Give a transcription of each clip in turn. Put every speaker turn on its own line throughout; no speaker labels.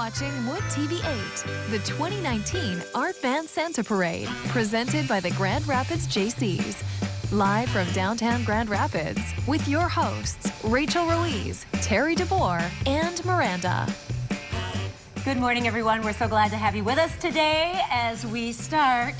watching WOOD TV8, the 2019 Art Van Santa Parade, presented by the Grand Rapids Jaycees. Live from downtown Grand Rapids, with your hosts, Rachel Ruiz, Terry DeBoer, and Miranda.
Good morning, everyone. We're so glad to have you with us today as we start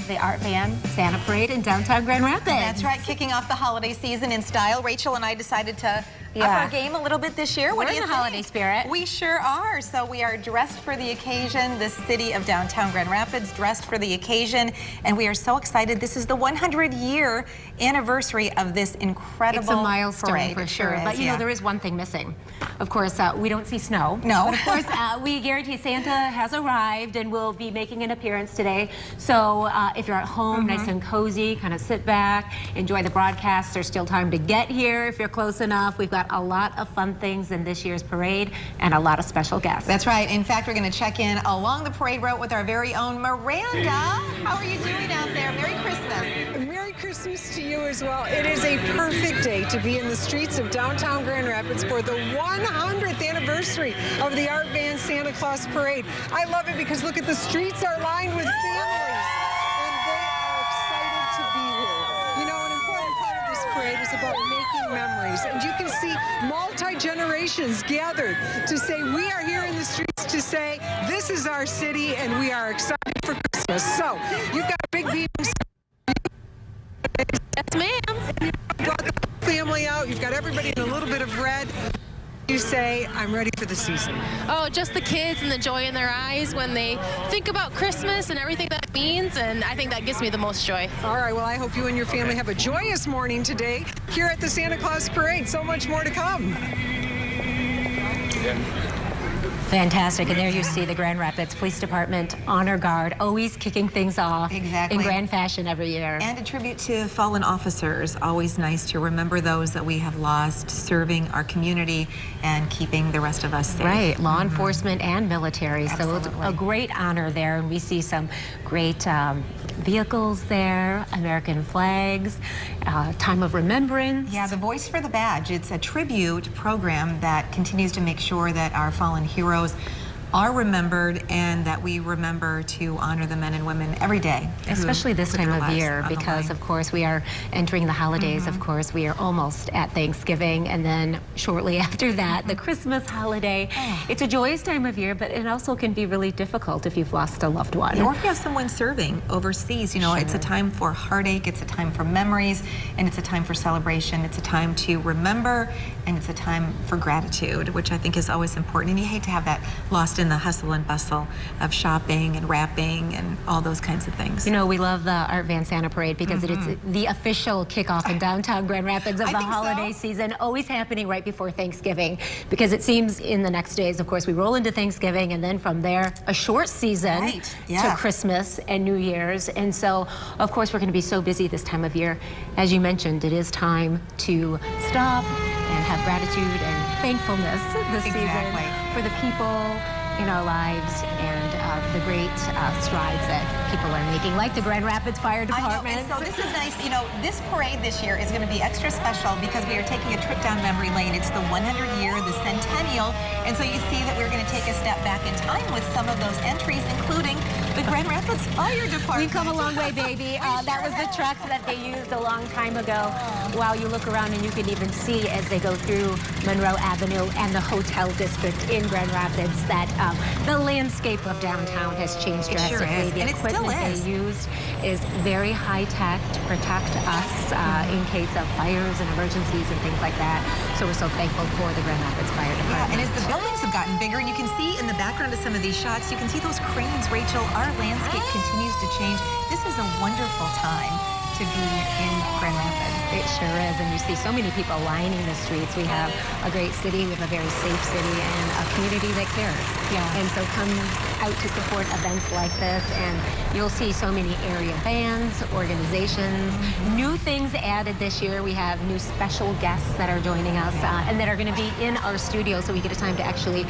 the Art Van Santa Parade in downtown Grand Rapids.
That's right, kicking off the holiday season in style. Rachel and I decided to up our game a little bit this year.
What
do
you
you
think? Holiday spirit.
We sure are. So we are dressed for the occasion. The city of downtown Grand Rapids dressed for the occasion, and we are so excited. This is the 100-year anniversary of this incredible
It's a milestone
parade.
for sure. But you know, there is one thing missing. Of course, we don't see snow.
No.
But of course, we guarantee Santa has arrived and will be making an appearance today. So if you're at home, nice and cozy, kind of sit back, enjoy the broadcast. There's still time to get here if you're close enough. We've got a lot of fun things in this year's parade and a lot of special guests.
That's right. In fact, we're going to check in along the parade route with our very own Miranda. How are you doing out there? Merry Christmas.
Merry Christmas to you as well. It is a perfect day to be in the streets of downtown Grand Rapids for the 100th anniversary of the Art Van Santa Claus Parade. I love it because look at the streets are lined with families, and they are excited to be here. You know, an important part of this parade is about making memories, and you can see multi-generations gathered to say we are here in the streets to say this is our city and we are excited for Christmas. So you've got big beams.
Yes, ma'am.
You've got the family out. You've got everybody in a little bit of red. You say, I'm ready for the season.
Oh, just the kids and the joy in their eyes when they think about Christmas and everything that means, and I think that gives me the most joy.
All right, well, I hope you and your family have a joyous morning today here at the Santa Claus Parade. So much more to come.
Fantastic. And there you see the Grand Rapids Police Department Honor Guard always kicking things off in grand fashion every year.
And a tribute to fallen officers. Always nice to remember those that we have lost serving our community and keeping the rest of us safe.
Right. Law enforcement and military.
Absolutely.
So it's a great honor there. And we see some great vehicles there, American flags, time of remembrance.
Yeah, the Voice for the Badge. It's a tribute program that continues to make sure that our fallen heroes are remembered and that we remember to honor the men and women every day.
Especially this time of year because, of course, we are entering the holidays. Of course, we are almost at Thanksgiving, and then shortly after that, the Christmas holiday. It's a joyous time of year, but it also can be really difficult if you've lost a loved one.
Or if you have someone serving overseas, you know, it's a time for heartache, it's a time for memories, and it's a time for celebration. It's a time to remember, and it's a time for gratitude, which I think is always important. And you hate to have that lost in the hustle and bustle of shopping and wrapping and all those kinds of things.
You know, we love the Art Van Santa Parade because it is the official kickoff in downtown Grand Rapids of the holiday season, always happening right before Thanksgiving, because it seems in the next days, of course, we roll into Thanksgiving, and then from there, a short season to Christmas and New Year's. And so, of course, we're going to be so busy this time of year. As you mentioned, it is time to stop and have gratitude and thankfulness this season for the people in our lives and the great strides that people are making, like the Grand Rapids Fire Department.
I know, and so this is nice. You know, this parade this year is going to be extra special because we are taking a trip down memory lane. It's the 100-year, the centennial, and so you see that we're going to take a step back in time with some of those entries, including the Grand Rapids Fire Department.
We've come a long way, baby. That was the truck that they used a long time ago. Wow, you look around and you can even see as they go through Monroe Avenue and the hotel district in Grand Rapids that the landscape of downtown has changed drastically. The equipment they used is very high-tech to protect us in case of fires and emergencies and things like that. So we're so thankful for the Grand Rapids Fire Department.
Yeah, and as the buildings have gotten bigger, and you can see in the background of some of these shots, you can see those cranes, Rachel. Our landscape continues to change. This is a wonderful time to be in Grand Rapids.
It sure is, and you see so many people lining the streets. We have a great city, we have a very safe city, and a community that cares. And so come out to support events like this, and you'll see so many area bands, organizations, new things added this year. We have new special guests that are joining us and that are going to be in our studio, so we get a time to actually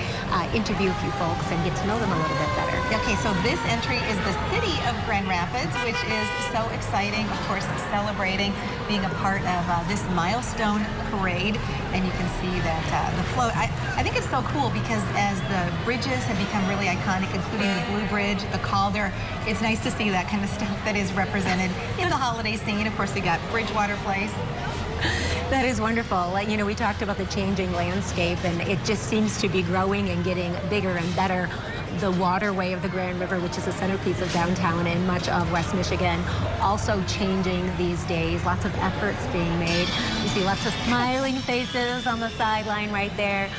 interview a few folks and get to know them a little bit better.
Okay, so this entry is the city of Grand Rapids, which is so exciting. Of course, course, celebrating being a part of this milestone parade. And you can see that the float, I think it's so cool because as the bridges have become really iconic, including the Blue Bridge, the Calder, it's nice to see that kind of stuff that is represented in the holiday scene. Of course, we got Bridgewater Place.
That is wonderful. You know, we talked about the changing landscape, and it just seems to be growing and getting bigger and better. The waterway of the Grand River, which is a centerpiece of downtown and much of West Michigan, also changing these days. Lots of efforts being made. You see lots of smiling faces on the sideline right there.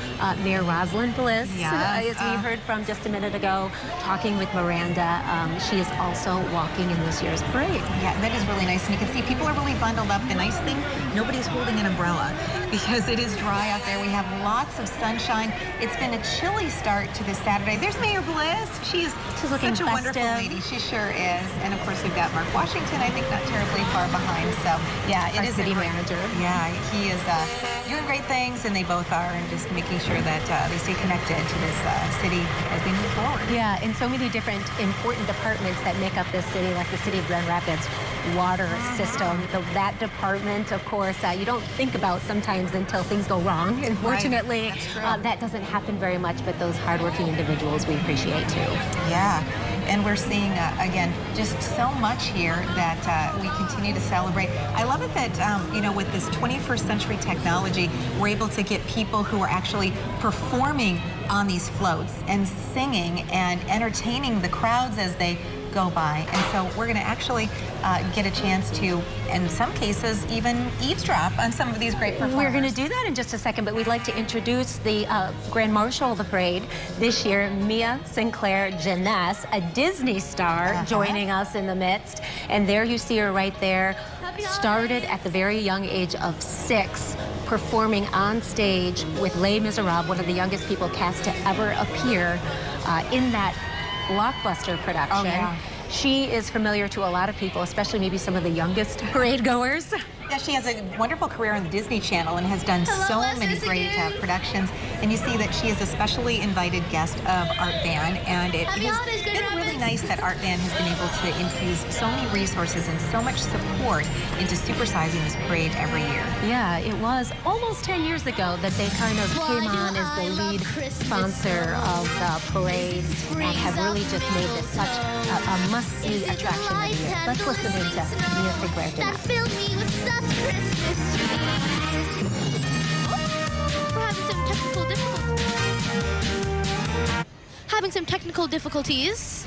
Mayor Rosalind Bliss, as we heard from just a minute ago, talking with Miranda. She is also walking in this year's parade.
Yeah, that is really nice. And you can see people are really bundled up. The nice thing, nobody's holding an umbrella because it is dry out there. We have lots of sunshine. It's been a chilly start to this Saturday. There's Mayor Bliss. She's
looking
such a wonderful lady. She sure is. And of course, we've got Mark Washington, I think not terribly far behind. So yeah, it is
city manager.
Yeah, he is doing great things, and they both are, and just making sure that they stay connected to this city as they move forward.
Yeah, and so many different important departments that make up this city, like the city of Grand Rapids water system. That department, of course, you don't think about sometimes until things go wrong. Unfortunately, that doesn't happen very much, but those hardworking individuals we appreciate too.
Yeah, and we're seeing, again, just so much here that we continue to celebrate. I love it that, you know, with this 21st century technology, we're able to get people who are actually performing on these floats and singing and entertaining the crowds as they go by. And so we're going to actually get a chance to, in some cases, even eavesdrop on some of these great performers.
We're going to do that in just a second, but we'd like to introduce the Grand Marshal of the parade this year, Mia Sinclair Jeunesse, a Disney star, joining us in the midst. And there you see her right there. Started at the very young age of 6, performing on stage with Les Miserables, one of the youngest people cast to ever appear in that blockbuster production.
Oh, yeah.
She is familiar to a lot of people, especially maybe some of the youngest parade goers.
Yeah, she has a wonderful career on the Disney Channel and has done so many great productions. And you see that she is a specially invited guest of Art Van, and it has been really nice that Art Van has been able to infuse so many resources and so much support into supersizing this parade every year.
Yeah, it was almost 10 years ago that they kind of came on as the lead sponsor of the parade and have really just made this such a must-see attraction of the year. Let's listen into Mia Sinclair Jeunesse.
Having some technical difficulties.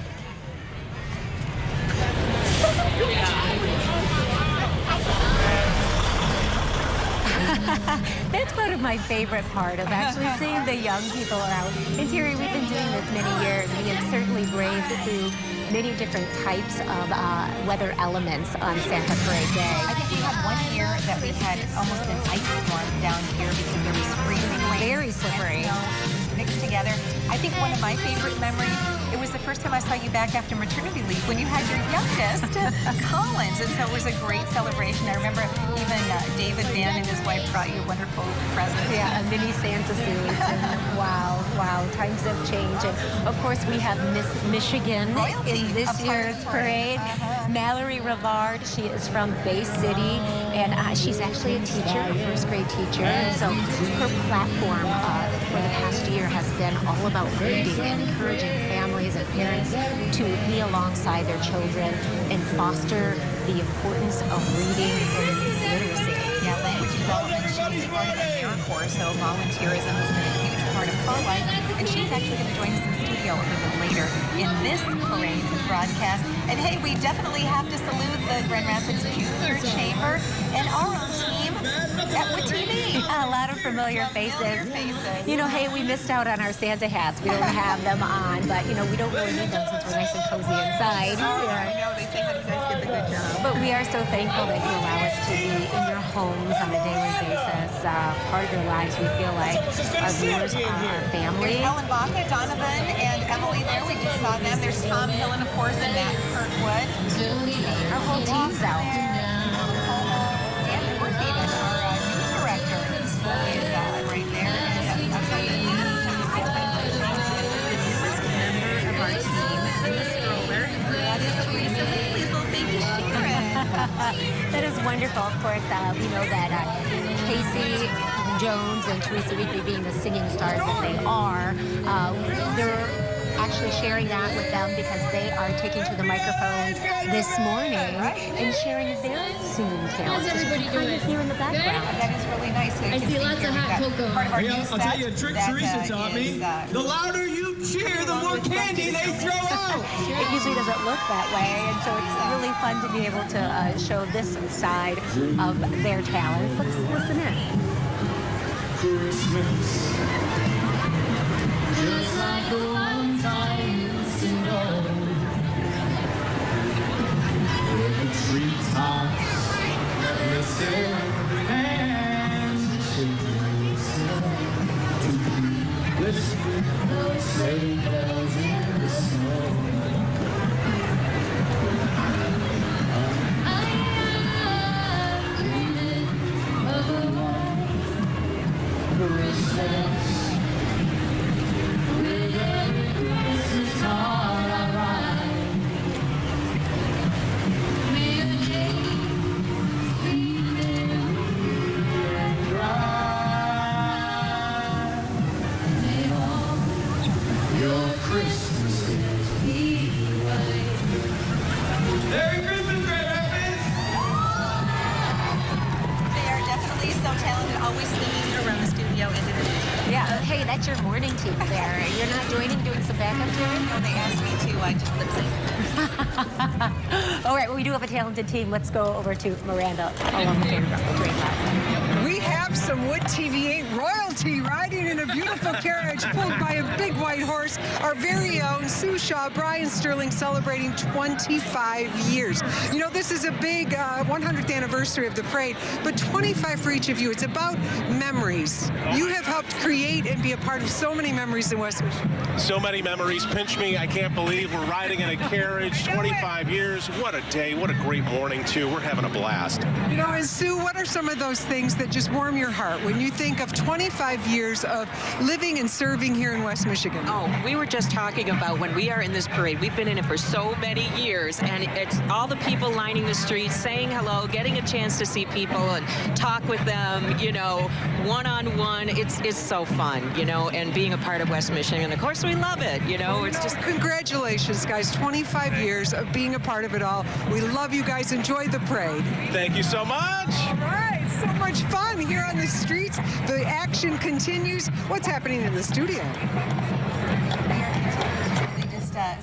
That's part of my favorite part of actually seeing the young people around. And Terry, we've been doing this many years. We have certainly braved through many different types of weather elements on Santa Parade Day.
I think we had one year that we had almost an ice storm down here because there was freezing rain.
Very slippery.
Mixed together. I think one of my favorite memories, it was the first time I saw you back after maternity leave when you had your youngest, Collins, and so it was a great celebration. I remember even David Van and his wife brought you a wonderful present.
Yeah, a mini Santa suit. And wow, times have changed. And of course, we have Miss Michigan
Royalty
in this year's parade. Mallory Rivard, she is from Bay City, and she's actually a teacher, a first grade teacher. And so her platform for the past year has been all about reading and encouraging families and parents to be alongside their children and foster the importance of reading and literacy.
Yeah, language development, she's part of AmeriCorps, so volunteerism has been a huge part of her life, and she's actually going to join us in the studio a little bit later in this parade broadcast. And hey, we definitely have to salute the Grand Rapids Junior Chamber and our own team at WOOD TV8.
A lot of familiar faces. You know, hey, we missed out on our Santa hats. We don't have them on, but, you know, we don't really need them since we're nice and cozy inside.
I know, they say how you guys did the good job.
But we are so thankful that you allow us to be in your homes on a daily basis. Part of your lives, we feel like our viewers are our family.
There's Ellen Baca, Donovan, and Emily there. We just saw them. There's Tom Hillen, of course, and Matt Kirkwood.
Our whole team's out.
And of course, even our news director is right there. And I'll tell you, the newest member of our team in the stroller, that is Lisa Wheatley's little baby Sharon.
wonderful. Of course, we know that Casey Jones and Teresa Weekly, being the singing stars that they are, they're actually sharing that with them because they are taking to the microphone this morning and sharing their singing talents.
How's everybody doing?
Here in the background.
That is really nice. So
I see lots of hot cocoa.
I'll tell you a trick Teresa taught me. The louder you cheer, the more candy they throw out.
It usually doesn't look that way, and so it's really fun to be able to show this side of their talents. Let's listen in.
Christmas, just like the one time used to know, where the treetops listen and children sing to listen, sleigh bells in the snow.
Hey, that's your morning team there. You're not doing some backup touring?
No, they asked me to. I just lip sync.
All right, well, we do have a talented team. Let's go over to Miranda along the train.
We have some WOOD TV8 royalty riding in a beautiful carriage pulled by a big white horse. Our very own Sue Shaw, Brian Sterling, celebrating 25 years. You know, this is a big 100th anniversary of the parade, but 25 for each of you. It's about memories. You have helped create and be a part of so many memories in West Michigan.
So many memories. Pinch me. I can't believe we're riding in a carriage. 25 years. What a day. What a great morning, too. We're having a blast.
You know, and Sue, what are some of those things that just warm your heart when you think of 25 years of living and serving here in West Michigan?
Oh, we were just talking about when we are in this parade. We've been in it for so many years, and it's all the people lining the streets, saying hello, getting a chance to see people and talk with them, you know, one-on-one. It's so fun, you know, and being a part of West Michigan. Of course, we love it, you know. It's just...
Congratulations, guys. 25 years of being a part of it all. We love you guys. Enjoy the parade.
Thank you so much.
All right. So much fun here on the streets. The action continues. What's happening in the studio?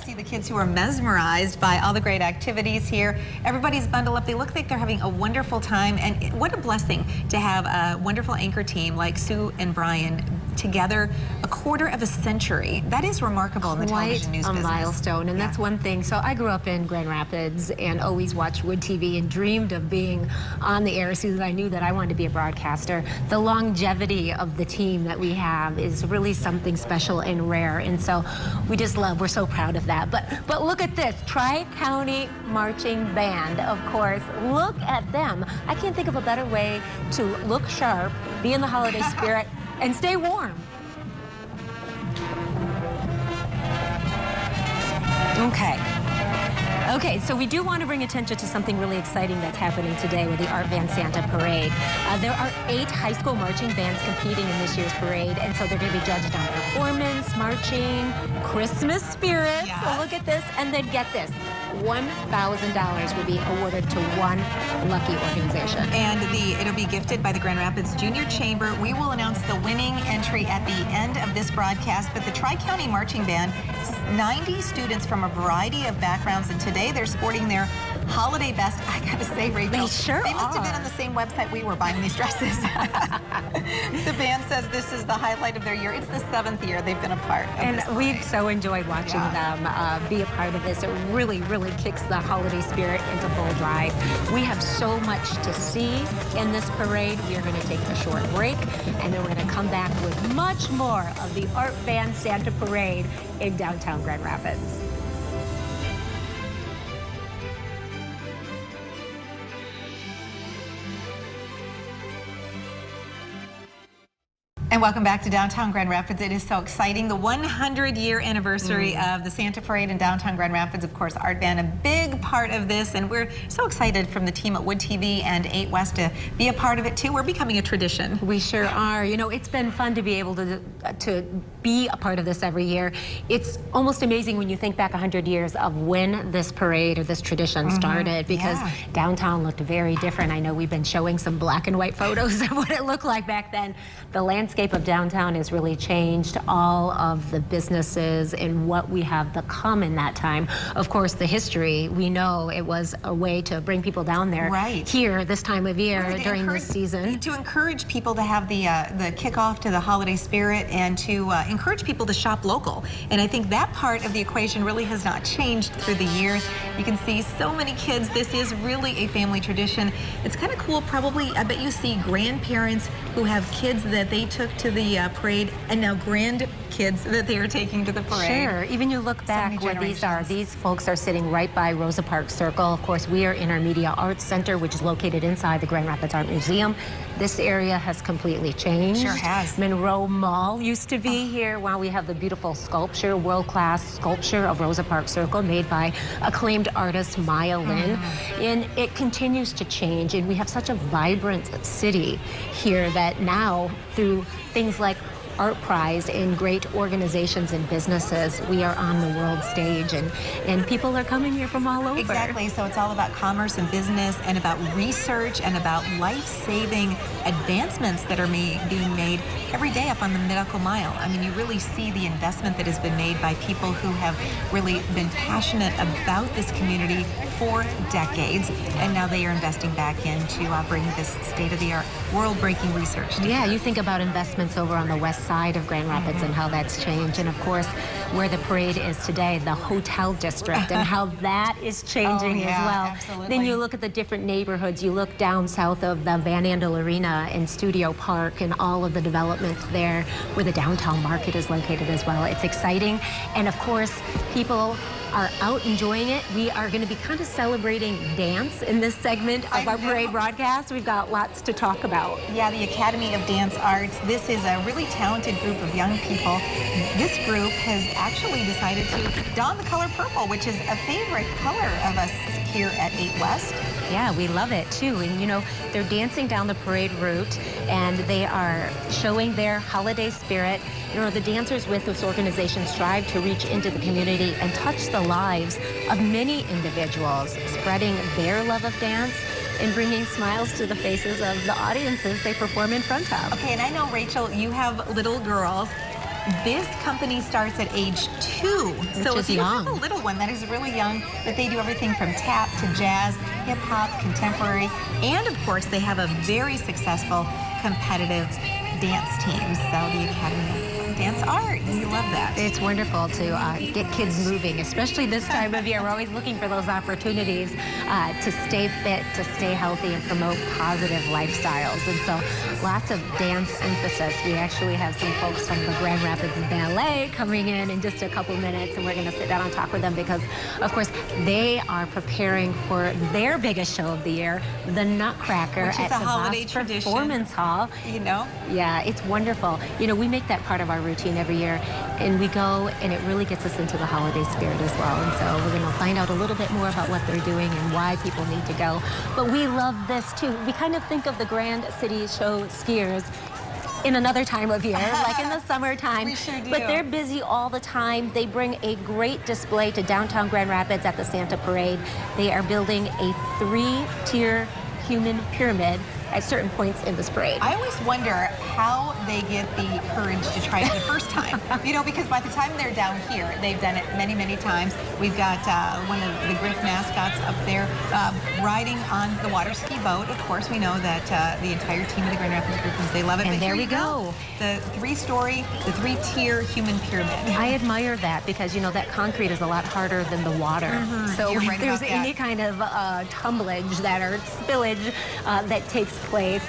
See the kids who are mesmerized by all the great activities here. Everybody's bundled up. They look like they're having a wonderful time, and what a blessing to have a wonderful anchor team like Sue and Brian together a quarter of a century. That is remarkable in the television news business.
Quite a milestone, and that's one thing. So I grew up in Grand Rapids and always watched WOOD TV and dreamed of being on the air as soon as I knew that I wanted to be a broadcaster. The longevity of the team that we have is really something special and rare, and so we're so proud of that. But look at this, Tri-County Marching Band, of course. Look at them. I can't think of a better way to look sharp, be in the holiday spirit, and stay warm. Okay, so we do want to bring attention to something really exciting that's happening today with the Art Van Santa Parade. There are 8 high school marching bands competing in this year's parade, and so they're going to be judged on performance, marching, Christmas spirit.
Yes.
So look at this, and then get this. $1,000 will be awarded to one lucky organization.
And it'll be gifted by the Grand Rapids Junior Chamber. We will announce the winning entry at the end of this broadcast, but the Tri-County Marching Band, 90 students from a variety of backgrounds, and today they're sporting their holiday best. I gotta say, Rachel,
they sure
they must have been on the same website we were buying these dresses. The band says this is the highlight of their year. It's the 7th year they've been a part of
and
this
we've
parade.
so enjoyed watching them be a part of this. It really kicks the holiday spirit into full drive. We have so much to see in this parade. We are going to take a short break, and then we're going to come back with much more of the Art Van Santa Parade in downtown Grand Rapids.
And welcome back to downtown Grand Rapids. It is so exciting. The 100-year anniversary of the Santa Parade in downtown Grand Rapids. Of course, Art Band, a big part of this, and we're so excited from the team at WOOD TV and 8 West to be a part of it too. We're becoming a tradition.
We sure are. You know, it's been fun to be able to be a part of this every year. It's almost amazing when you think back 100 years of when this parade or this tradition started, because downtown looked very different. I know we've been showing some black and white photos of what it looked like back then. The landscape of downtown has really changed. All of the businesses and what we have become in that time. Of course, the history, we know it was a way to bring people down there here this time of year during this season.
To encourage people to have the kickoff to the holiday spirit and to encourage people to shop local. And I think that part of the equation really has not changed through the years. You can see so many kids. This is really a family tradition. It's kind of cool. Probably, I bet you see grandparents who have kids that they took to the parade, and now grandkids that they are taking to the parade.
Sure. Even you look back where these are. These folks are sitting right by Rosa Parks Circle. Of course, we are in our Media Arts Center, which is located inside the Grand Rapids Art Museum. This area has completely changed.
Sure has.
Monroe Mall used to be here. While we have the beautiful sculpture, world-class sculpture of Rosa Parks Circle made by acclaimed artist Maya Lin. And it continues to change. And we have such a vibrant city here that now, through things like Art Prize and great organizations and businesses, we are on the world stage, and people are coming here from all over.
Exactly. So it's all about commerce and business and about research and about life-saving advancements that are being made every day up on the Medical Mile. I mean, you really see the investment that has been made by people who have really been passionate about this community for decades, and now they are investing back in to bring this state-of-the-art, world-breaking research.
Yeah, you think about investments over on the west side of Grand Rapids and how that's changed, and of course where the parade is today, the hotel district, and how that is changing as well.
Absolutely.
Then you look at the different neighborhoods. You look down south of the Van Andel Arena and Studio Park and all of the development there, where the downtown market is located as well. It's exciting, and of course people are out enjoying it. We are going to be kind of celebrating dance in this segment of our parade broadcast. We've got lots to talk about.
Yeah, the Academy of Dance Arts. This is a really talented group of young people. This group has actually decided to don the color purple, which is a favorite color of us here at 8 West.
Yeah, we love it too. And you know, they're dancing down the parade route and they are showing their holiday spirit. You know, the dancers with this organization strive to reach into the community and touch the lives of many individuals, spreading their love of dance and bringing smiles to the faces of the audiences they perform in front of.
Okay, and I know, Rachel, you have little girls. This company starts at age 2. So if you have a little one that is really young, that they do everything from tap to jazz, hip hop, contemporary, and of course they have a very successful competitive dance team. So the Academy of Dance Arts, we love that.
It's wonderful to get kids moving, especially this time of year. We're always looking for those opportunities to stay fit, to stay healthy, and promote positive lifestyles. And so lots of dance emphasis. We actually have some folks from the Grand Rapids Ballet coming in just a couple minutes, and we're going to sit down and talk with them because, of course, they are preparing for their biggest show of the year, the Nutcracker,
which is
at
a holiday tradition.
Performance Hall.
You know?
Yeah, it's wonderful. You know, we make that part of our routine every year, and we go, and it really gets us into the holiday spirit as well. And so we're going to find out a little bit more about what they're doing and why people need to go. But we love this too. We kind of think of the Grand City Show skiers in another time of year, like in the summertime.
We sure do.
But they're busy all the time. They bring a great display to downtown Grand Rapids at the Santa Parade. They are building a 3-tier human pyramid at certain points in this parade.
I always wonder how they get the courage to try it the first time. You know, because by the time they're down here, they've done it many, many times. We've got one of the Griff mascots up there riding on the water ski boat. Of course, we know that the entire team of the Grand Rapids Griffins, they love it.
And
but
there we go.
The 3-story, the 3-tier human pyramid.
I admire that because, you know, that concrete is a lot harder than the water. So
You're
if
right
there's
about
any kind of tumblage or spillage that takes place,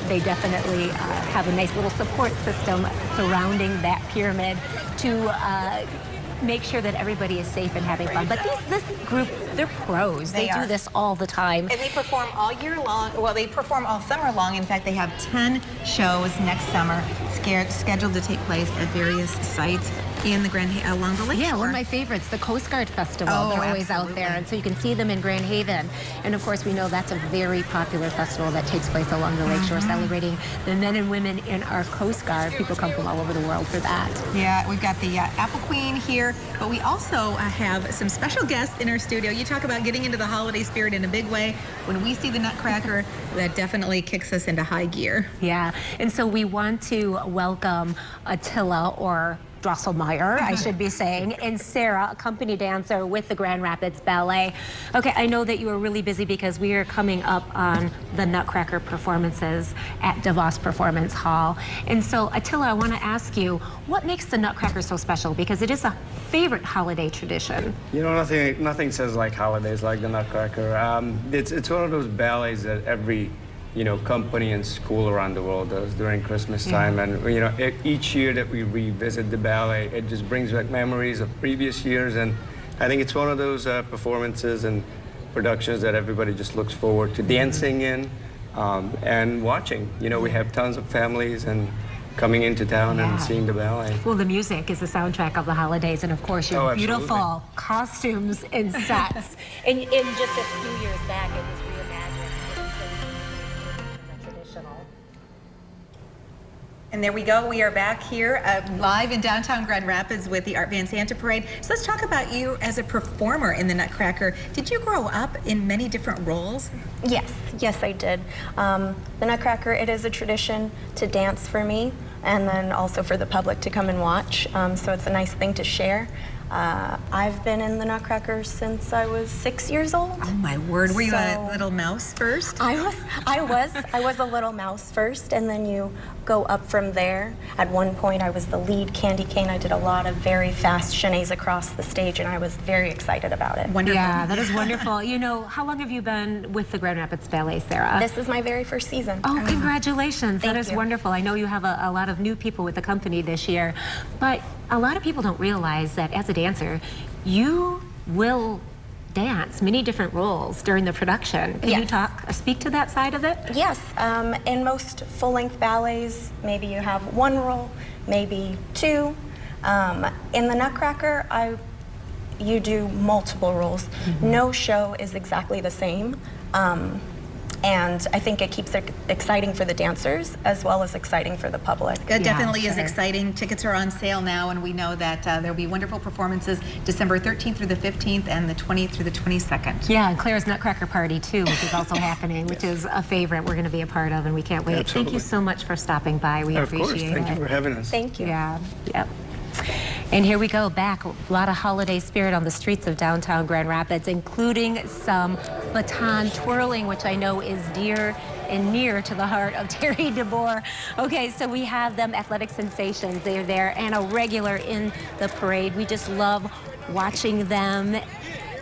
they definitely have a nice little support system surrounding that pyramid to make sure that everybody is safe and having fun. But this group, they're pros. They do this all the time.
And they perform all year long. Well, they perform all summer long. In fact, they have 10 shows next summer scheduled to take place at various sites in the along the lake shore.
One of my favorites, the Coast Guard Festival. They're always out there, and so you can see them in Grand Haven. And of course, we know that's a very popular festival that takes place along the lake shore, celebrating the men and women in our Coast Guard. People come from all over the world for that.
Yeah, we've got the Apple Queen here, but we also have some special guests in our studio. You talk about getting into the holiday spirit in a big way. When we see the Nutcracker, that definitely kicks us into high gear.
Yeah, and so we want to welcome Attila, or Drosselmeyer, I should be saying, and Sarah, a company dancer with the Grand Rapids Ballet. Okay, I know that you are really busy because we are coming up on the Nutcracker performances at DeVos Performance Hall. And so, Attila, I want to ask you, what makes the Nutcracker so special? Because it is a favorite holiday tradition.
You know, nothing says like holidays like the Nutcracker. It's one of those ballets that every company and school around the world does during Christmas time. And, each year that we revisit the ballet, it just brings back memories of previous years. And I think it's one of those performances and productions that everybody just looks forward to dancing in and watching. We have tons of families and coming into town and seeing the ballet.
Well, the music is the soundtrack of the holidays, and of course your beautiful costumes and sets. And just a few years back, it was
And there we go. We are back here live in downtown Grand Rapids with the Art Van Santa Parade. So let's talk about you as a performer in the Nutcracker. Did you grow up in many different roles?
Yes, I did. The Nutcracker, it is a tradition to dance for me, and then also for the public to come and watch. So it's a nice thing to share. I've been in the Nutcracker since I was 6 years old.
Oh my word! Were you a little mouse first?
I was a little mouse first, and then you go up from there. At one point, I was the lead candy cane. I did a lot of very fast chenets across the stage, and I was very excited about it.
Wonderful. Yeah, that is wonderful. How long have you been with the Grand Rapids Ballet, Sarah?
This is my very first season.
Oh, congratulations!
Thank
That is
you.
Wonderful. I know you have a lot of new people with the company this year, but a lot of people don't realize that as a dancer, you will dance many different roles during the production. Can you speak to that side of it?
Yes. In most full-length ballets, maybe you have one role, maybe two. In the Nutcracker, you do multiple roles. No show is exactly the same. And I think it keeps it exciting for the dancers as well as exciting for the public.
It definitely is exciting. Tickets are on sale now, and we know that there'll be wonderful performances December 13th through the 15th and the 20th through the 22nd.
Yeah, and Claire's Nutcracker Party too, which is also happening, which is a favorite we're going to be a part of, and we can't wait.
Absolutely.
Thank you so much for stopping by. We appreciate it.
Thank you for having us.
Thank you.
Yeah, yep. And here we go, back. A lot of holiday spirit on the streets of downtown Grand Rapids, including some baton twirling, which I know is dear and near to the heart of Terry DeBoer. Okay, so we have them, athletic sensations. They're there and a regular in the parade. We just love watching them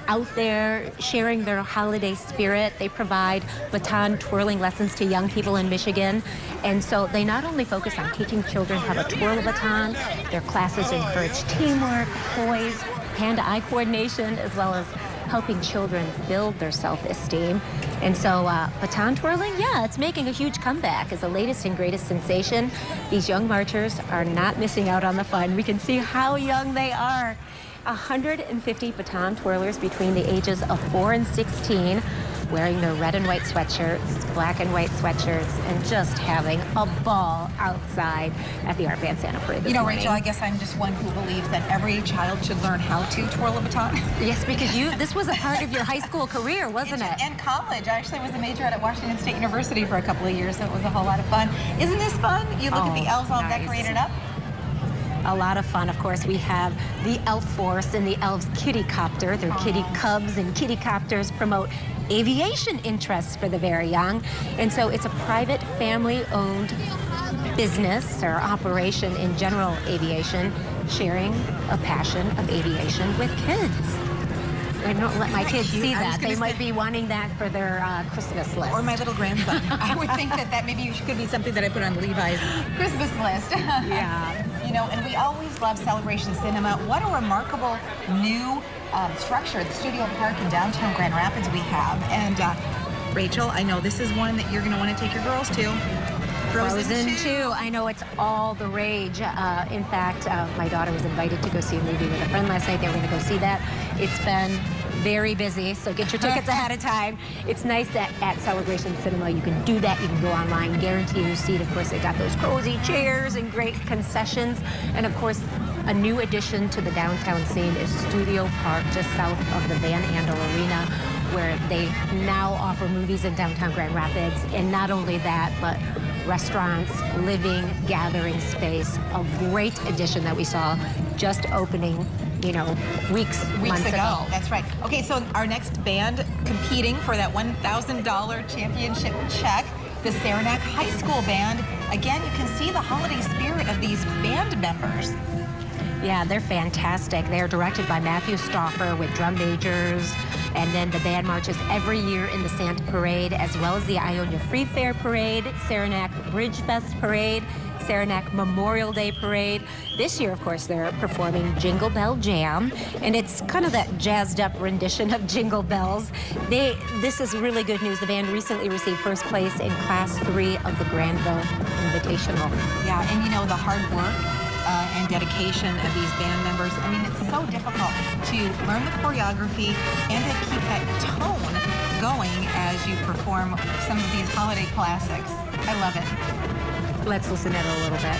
out there sharing their holiday spirit. They provide baton twirling lessons to young people in Michigan. And so they not only focus on teaching children how to twirl a baton, their classes encourage teamwork, poise, hand-eye coordination, as well as helping children build their self-esteem. And so baton twirling, it's making a huge comeback as the latest and greatest sensation. These young marchers are not missing out on the fun. We can see how young they are. 150 baton twirlers between the ages of 4 and 16, wearing their red and white sweatshirts, black and white sweatshirts, and just having a ball outside at the Art Van Santa Parade this morning.
Rachel, I guess I'm just one who believes that every child should learn how to twirl a baton.
Yes, because this was a part of your high school career, wasn't it?
And college. I actually was a major at Washington State University for a couple of years, so it was a whole lot of fun. Isn't this fun? You look at the elves all decorated up.
A lot of fun. Of course, we have the Elf Force and the Elves Kitty Copter. Their kitty cubs and kitty copters promote aviation interests for the very young. And so it's a private family-owned business or operation in general aviation, sharing a passion of aviation with kids. I don't let my kids see that. They might be wanting that for their Christmas list.
Or my little grandson. I would think that maybe could be something that I put on Levi's Christmas list.
Yeah.
You know, and we always love Celebration Cinema. What a remarkable new structure, the Studio Park in downtown Grand Rapids we have. And Rachel, I know this is one that you're going to want to take your girls to.
Frozen 2. I know it's all the rage. In fact, my daughter was invited to go see a movie with a friend last night. They were going to go see that. It's been very busy, so get your tickets ahead of time. It's nice that at Celebration Cinema you can do that. You can go online, guarantee your seat. Of course, they got those cozy chairs and great concessions. And of course, a new addition to the downtown scene is Studio Park, just south of the Van Andel Arena, where they now offer movies in downtown Grand Rapids. And not only that, but restaurants, living, gathering space. A great addition that we saw just opening, you know, months ago.
That's right. Okay, so our next band competing for that $1,000 championship check, the Saranac High School Band. Again, you can see the holiday spirit of these band members.
Yeah, they're fantastic. They're directed by Matthew Stauffer with drum majors, and then the band marches every year in the Santa Parade, as well as the Ionia Free Fair Parade, Saranac Bridge Fest Parade, Saranac Memorial Day Parade. This year, of course, they're performing Jingle Bell Jam, and it's kind of that jazzed up rendition of Jingle Bells. This is really good news. The band recently received first place in Class 3 of the Granville Invitational.
Yeah, and you know, the hard work and dedication of these band members. I mean, it's so difficult to learn the choreography and to keep that tone going as you perform some of these holiday classics. I love it.
Let's listen at it a little bit.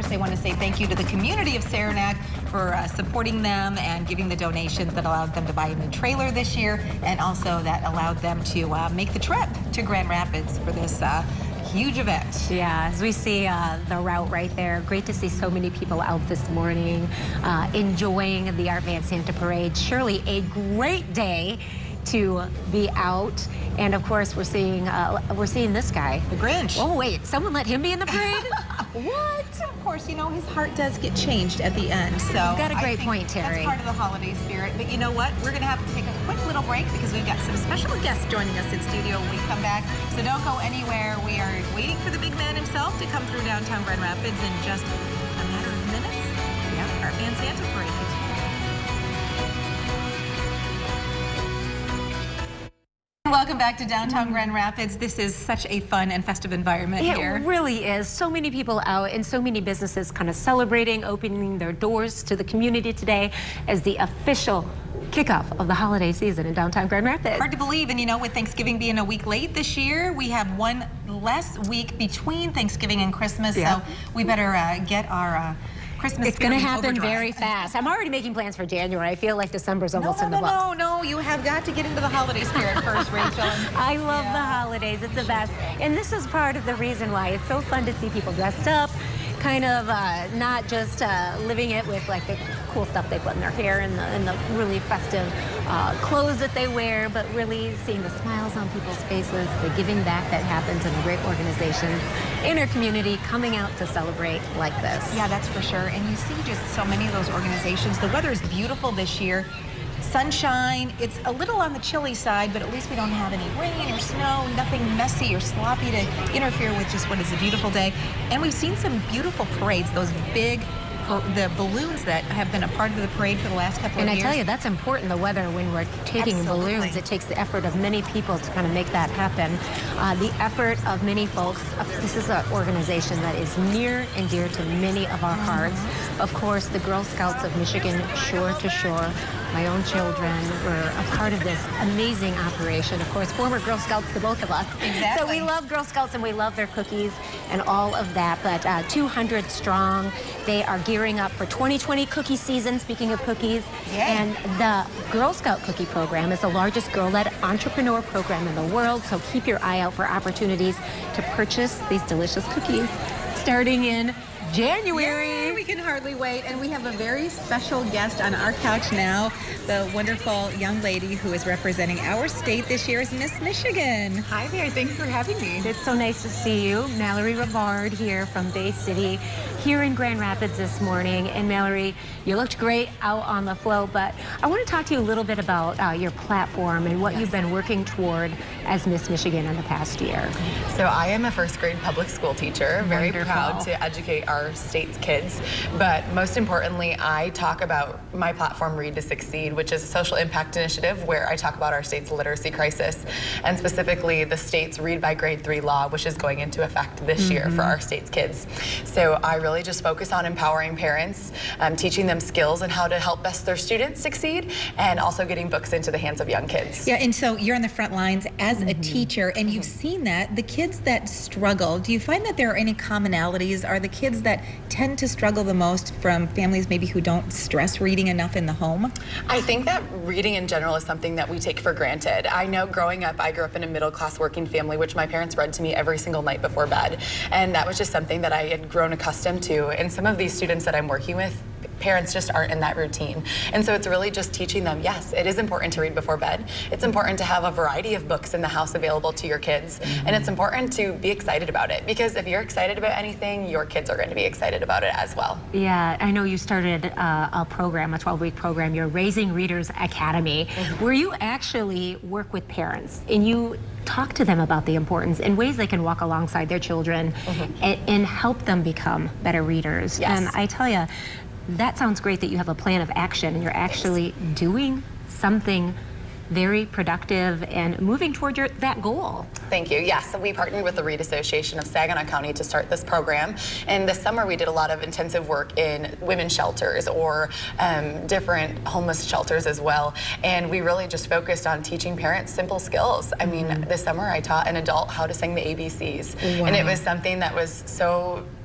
They want to say thank you to the community of Saranac for supporting them and giving the donations that allowed them to buy a new trailer this year, and also that allowed them to make the trip to Grand Rapids for this huge event.
Yeah, as we see the route right there, great to see so many people out this morning enjoying the Art Van Santa Parade. Surely a great day to be out. And of course, we're seeing this guy,
the Grinch.
Oh wait, someone let him be in the parade?
What? Of course, you know, his heart does get changed at the end. So
you've got a great point, Terry.
That's part of the holiday spirit. But you know what? We're going to have to take a quick little break because we've got some special guests joining us in studio when we come back. So don't go anywhere. We are waiting for the big man himself to come through downtown Grand Rapids in just a matter of minutes. Yep, Art Van Santa Parade. Welcome back to downtown Grand Rapids. This is such a fun and festive environment here.
It really is. So many people out and so many businesses kind of celebrating, opening their doors to the community today as the official kickoff of the holiday season in downtown Grand Rapids.
Hard to believe, and you know, with Thanksgiving being a week late this year, we have one less week between Thanksgiving and Christmas, so we better get our Christmas.
It's going to happen very fast. I'm already making plans for January. I feel like December's almost in the books.
No, you have got to get into the holiday spirit first, Rachel.
I love the holidays. It's the best. And this is part of the reason why it's so fun to see people dressed up, kind of not just living it with like the cool stuff they put in their hair and the really festive clothes that they wear, but really seeing the smiles on people's faces, the giving back that happens in the great organizations in our community coming out to celebrate like this.
Yeah, that's for sure. And you see just so many of those organizations. The weather is beautiful this year. Sunshine, it's a little on the chilly side, but at least we don't have any rain or snow, nothing messy or sloppy to interfere with just what is a beautiful day. And we've seen some beautiful parades, those big the balloons that have been a part of the parade for the last couple of years.
And I tell you, that's important, the weather, when we're taking
Absolutely.
balloons. It takes the effort of many people to kind of make that happen. The effort of many folks. This is an organization that is near and dear to many of our hearts. Of course, the Girl Scouts of Michigan, Shore to Shore. My own children were a part of this amazing operation. Of course, former Girl Scouts, the both of us.
Exactly.
So we love Girl Scouts and we love their cookies and all of that. But 200 strong. They are gearing up for 2020 cookie season, speaking of cookies.
Yeah.
And the Girl Scout Cookie Program is the largest girl-led entrepreneur program in the world. So keep your eye out for opportunities to purchase these delicious cookies starting in January.
Yay, we can hardly wait. And we have a very special guest on our couch now. The wonderful young lady who is representing our state this year is Miss Michigan.
Hi there, thanks for having me.
It's so nice to see you. Mallory Rivard here from Bay City, here in Grand Rapids this morning. And Mallory, you looked great out on the float, but I want to talk to you a little bit about your platform and what you've been working toward as Miss Michigan in the past year.
So I am a first grade public school teacher, very proud to educate our state's kids. But most importantly, I talk about my platform, Read to Succeed, which is a social impact initiative where I talk about our state's literacy crisis, and specifically the state's Read by Grade 3 law, which is going into effect this year for our state's kids. So I really just focus on empowering parents, teaching them skills and how to help best their students succeed, and also getting books into the hands of young kids.
Yeah, and so you're on the front lines as a teacher, and you've seen that. The kids that struggle, do you find that there are any commonalities? Are the kids that tend to struggle the most from families maybe who don't stress reading enough in the home?
I think that reading in general is something that we take for granted. I know growing up, I grew up in a middle-class working family, which my parents read to me every single night before bed. And that was just something that I had grown accustomed to. And some of these students that I'm working with, parents just aren't in that routine. And so it's really just teaching them, yes, it is important to read before bed. It's important to have a variety of books in the house available to your kids. And it's important to be excited about it, because if you're excited about anything, your kids are going to be excited about it as well.
Yeah, I know you started a program, a 12-week program, your Raising Readers Academy, where you actually work with parents and you talk to them about the importance in ways they can walk alongside their children and help them become better readers.
Yes.
And I tell you, that sounds great that you have a plan of action and you're actually doing something very productive and moving toward that goal.
Thank you. Yes, we partnered with the Read Association of Saginaw County to start this program. And this summer we did a lot of intensive work in women's shelters or different homeless shelters as well. And we really just focused on teaching parents simple skills. I mean, this summer I taught an adult how to sing the ABCs.
Wow.
And it was something that was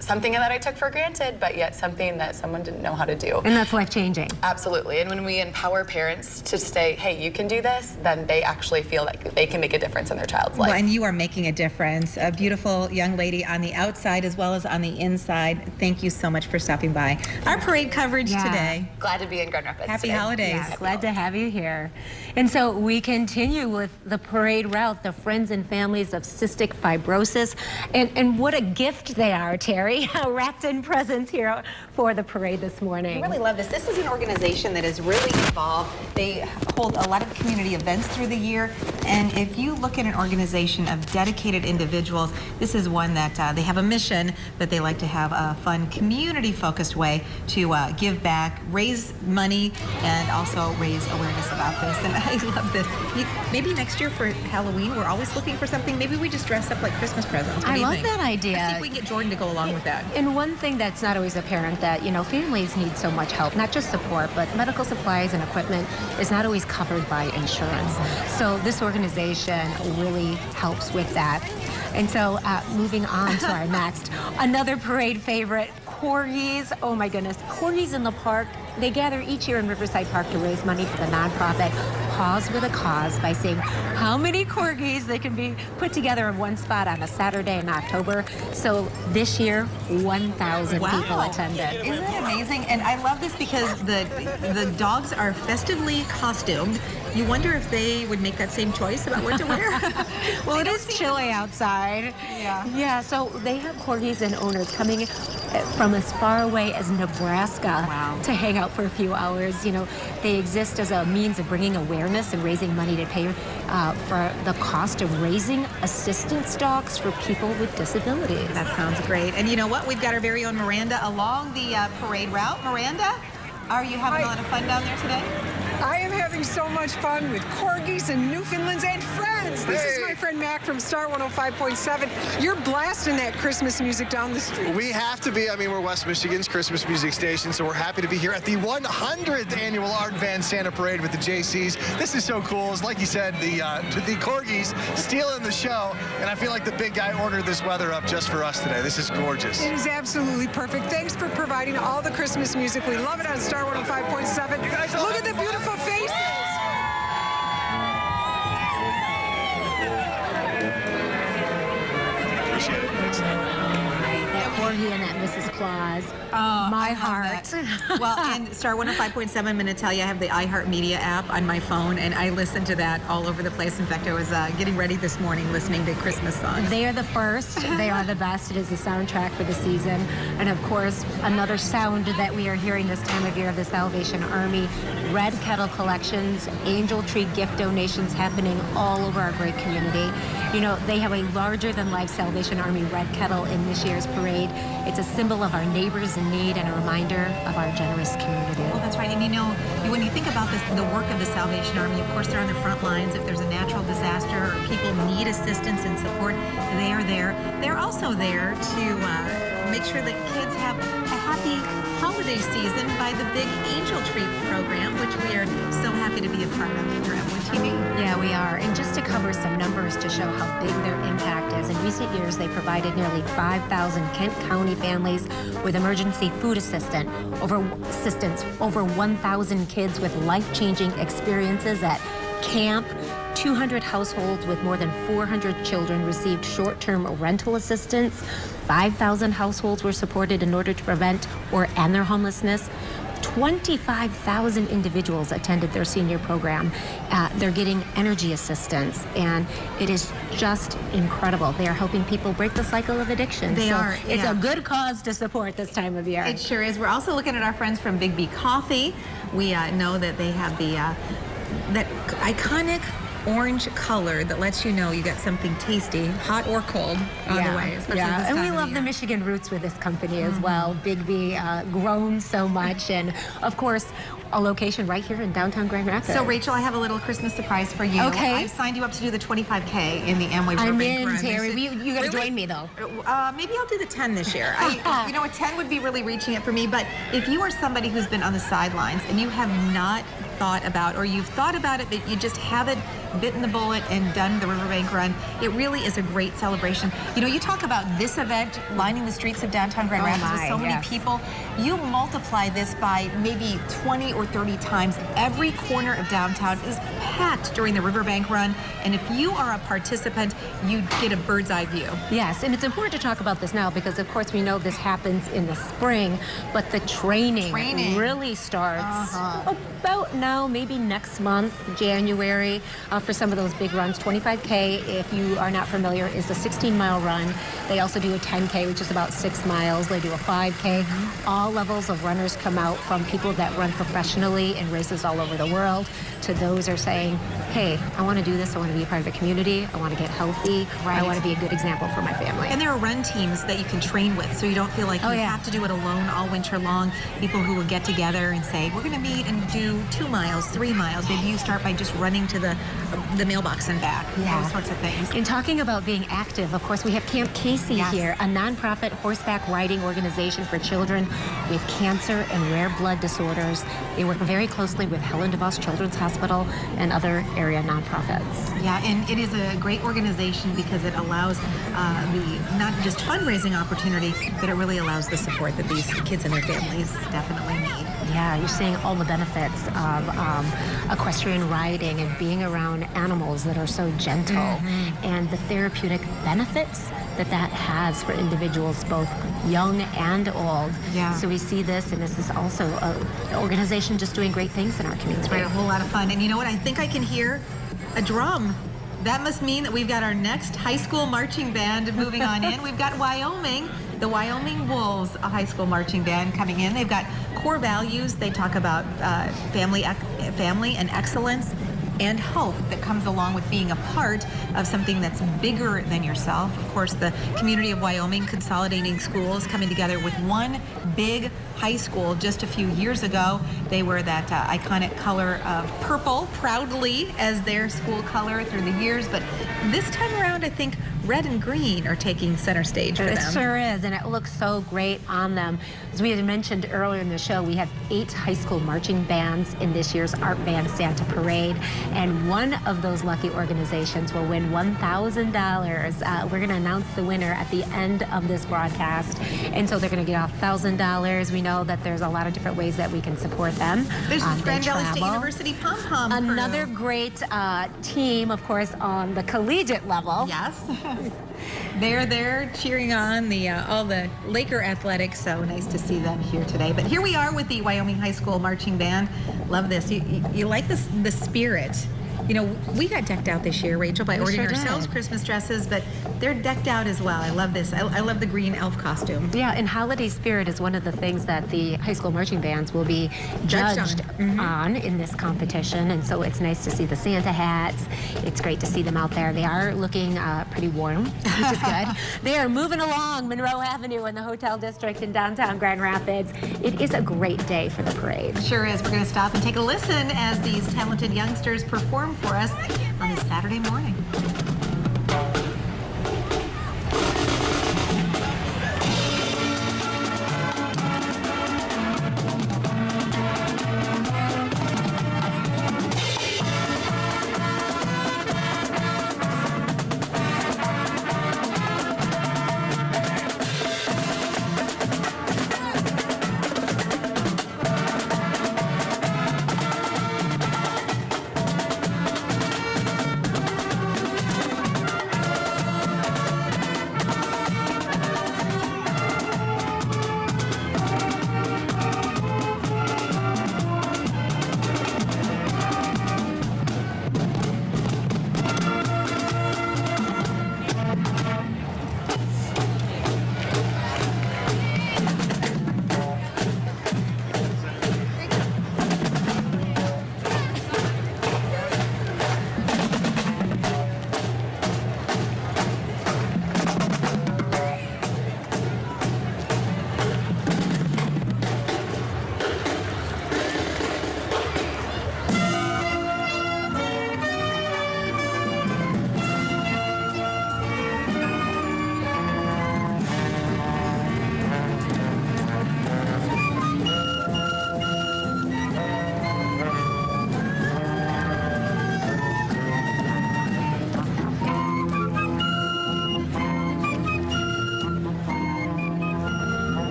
something that I took for granted, but yet something that someone didn't know how to do.
And that's life-changing.
Absolutely. And when we empower parents to say, hey, you can do this, then they actually feel like they can make a difference in their child's life.
Well, and you are making a difference. A beautiful young lady on the outside as well as on the inside. Thank you so much for stopping by our parade coverage today.
Glad to be in Grand Rapids.
Happy
today.
holidays.
Yeah, glad to have you here. And so we continue with the parade route, the Friends and Families of Cystic Fibrosis. And what a gift they are, Terry, wrapped in presents here for the parade this morning.
I really love this. This is an organization that is really involved. They hold a lot of community events through the year. And if you look at an organization of dedicated individuals, this is one that they have a mission, but they like to have a fun, community-focused way to give back, raise money, and also raise awareness about this. And I love this. Maybe next year for Halloween, we're always looking for something. Maybe we just dress up like Christmas presents.
I love that idea.
I think we can get Jordan to go along with that.
And one thing that's not always apparent that, you know, families need so much help, not just support, but medical supplies and equipment is not always covered by insurance. So this organization really helps with that. And so moving on to our next, another parade favorite, corgis. Oh my goodness, corgis in the park. They gather each year in Riverside Park to raise money for the nonprofit Pause with a Cause by seeing how many corgis they can be put together in one spot on a Saturday in October. So this year, 1,000 people attended.
Isn't that amazing? And I love this because the dogs are festively costumed. You wonder if they would make that same choice about what to wear.
Well, it is chilly outside.
Yeah.
Yeah, so they have corgis and owners coming from as far away as Nebraska to hang out for a few hours. You know, they exist as a means of bringing awareness and raising money to pay for the cost of raising assistance dogs for people with disabilities.
That sounds great. And you know what? We've got our very own Miranda along the parade route. Miranda, are you having a lot of fun down there today?
I am having so much fun with corgis and Newfoundlands and friends. This is my friend Mac from Star 105.7. You're blasting that Christmas music down the street.
We have to be. I mean, we're West Michigan's Christmas music station, so we're happy to be here at the 100th annual Art Van Santa Parade with the Jaycees. This is so cool. It's like you said, the corgis stealing the show, and I feel like the big guy ordered this weather up just for us today. This is gorgeous.
It is absolutely perfect. Thanks for providing all the Christmas music. We love it on Star 105.7. Look at the beautiful faces.
Appreciate it. Thanks.
That corgi and that Mrs. Claus.
Oh,
my heart.
Well, and Star 105.7, I'm going to tell you, I have the iHeartMedia app on my phone, and I listen to that all over the place. In fact, I was getting ready this morning listening to Christmas songs.
They are the first. They are the best. It is the soundtrack for the season. And of course, another sound that we are hearing this time of year of the Salvation Army, Red Kettle collections, Angel Tree gift donations happening all over our great community. You know, they have a larger-than-life Salvation Army Red Kettle in this year's parade. It's a symbol of our neighbors in need and a reminder of our generous community.
Well, that's right. And you know, when you think about this, the work of the Salvation Army, of course, they're on the front lines. If there's a natural disaster or people need assistance and support, they are there. They're also there to make sure that kids have a happy holiday season by the big Angel Tree program, which we are so happy to be a part of here at WOOD TV.
Yeah, we are. And just to cover some numbers to show how big their impact is, in recent years they provided nearly 5,000 Kent County families with emergency food assistance, over 1,000 kids with life-changing experiences at camp. 200 households with more than 400 children received short-term rental assistance. 5,000 households were supported in order to prevent or end their homelessness. 25,000 individuals attended their senior program. They're getting energy assistance, and it is just incredible. They are helping people break the cycle of addiction.
They are.
It's a good cause to support this time of year.
It sure is. We're also looking at our friends from Big B Coffee. We know that they have the that iconic orange color that lets you know you got something tasty, hot or cold, on the way.
Yeah, and we love the Michigan roots with this company as well. Big B grown so much, and of course, a location right here in downtown Grand Rapids.
So, Rachel, I have a little Christmas surprise for you.
Okay.
I've signed you up to do the 25K in the Amway
I'm
Burbank
in,
Run.
Terry. You got to join me, though.
Maybe I'll do the 10 this year. You know, a 10 would be really reaching it for me, but if you are somebody who's been on the sidelines and you have not thought about, or you've thought about it, but you just haven't bitten the bullet and done the Riverbank Run, it really is a great celebration. You know, you talk about this event lining the streets of downtown Grand Rapids with so many people. You multiply this by maybe 20 or 30 times. Every corner of downtown is packed during the Riverbank Run, and if you are a participant, you get a bird's eye view.
Yes, and it's important to talk about this now because, of course, we know this happens in the spring, but the training really starts about now, maybe next month, January, for some of those big runs. 25K, if you are not familiar, is a 16-mile run. They also do a 10K, which is about 6 miles. They do a 5K. All levels of runners come out, from people that run professionally in races all over the world to those are saying, hey, I want to do this. I want to be a part of the community. I want to get healthy. I want to be a good example for my family.
And there are run teams that you can train with, so you don't feel like you have to do it alone all winter long. People who will get together and say, we're going to meet and do 2 miles, 3 miles. Maybe you start by just running to the mailbox and back. Those sorts of things.
In talking about being active, of course, we have Camp Casey here, a nonprofit horseback riding organization for children with cancer and rare blood disorders. They work very closely with Helen DeVos Children's Hospital and other area nonprofits.
Yeah, and it is a great organization because it allows the not just fundraising opportunity, but it really allows the support that these kids and their families definitely need.
Yeah, you're seeing all the benefits of equestrian riding and being around animals that are so gentle, and the therapeutic benefits that has for individuals both young and old.
Yeah.
So we see this, and this is also an organization just doing great things in our community.
It's right, a whole lot of fun. And you know what? I think I can hear a drum. That must mean that we've got our next high school marching band moving on in. We've got Wyoming the Wyoming Wolves High School Marching Band coming in. They've got core values. They talk about family and excellence and hope that comes along with being a part of something that's bigger than yourself. Of course, the community of Wyoming consolidating schools, coming together with one big high school just a few years ago. They wear that iconic color of purple proudly as their school color through the years, but this time around I think red and green are taking center stage for them.
It sure is, and it looks so great on them. As we had mentioned earlier in the show, we have 8 high school marching bands in this year's Art Van Santa Parade, and one of those lucky organizations will win $1,000. We're going to announce the winner at the end of this broadcast, and so they're going to get $1,000. We know that there's a lot of different ways that we can support them.
There's Grand Valley State University Pom-Pom crew.
Another great team, of course, on the collegiate level.
Yes. They're there cheering on all the Laker athletics, so nice to see them here today. But here we are with the Wyoming High School Marching Band. Love this. You like this, the spirit. You know, we got decked out this year, Rachel, by ordering ourselves Christmas dresses, but they're decked out as well. I love this. I love the green elf costume.
Yeah, and holiday spirit is one of the things that the high school marching bands will be judged on in this competition, and so it's nice to see the Santa hats. It's great to see them out there. They are looking pretty warm, which is good. They are moving along Monroe Avenue in the Hotel District in downtown Grand Rapids. It is a great day for the parade.
Sure is. We're going to stop and take a listen as these talented youngsters perform for us on this Saturday morning.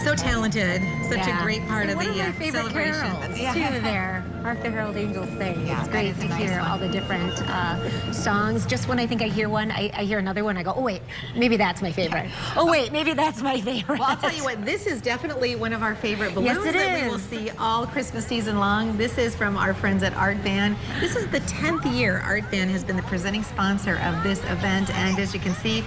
So talented, such a great part of the celebration.
Too there, Hark the Herald Angels Sing. It's great to hear all the different songs. Just when I think I hear one, I hear another one. I go, oh wait, maybe that's my favorite. Oh wait, maybe that's my favorite.
Well, I'll tell you what, this is definitely one of our favorite balloons that we will see all Christmas season long. This is from our friends at Art Van. This is the 10th year Art Van has been the presenting sponsor of this event, and as you can see,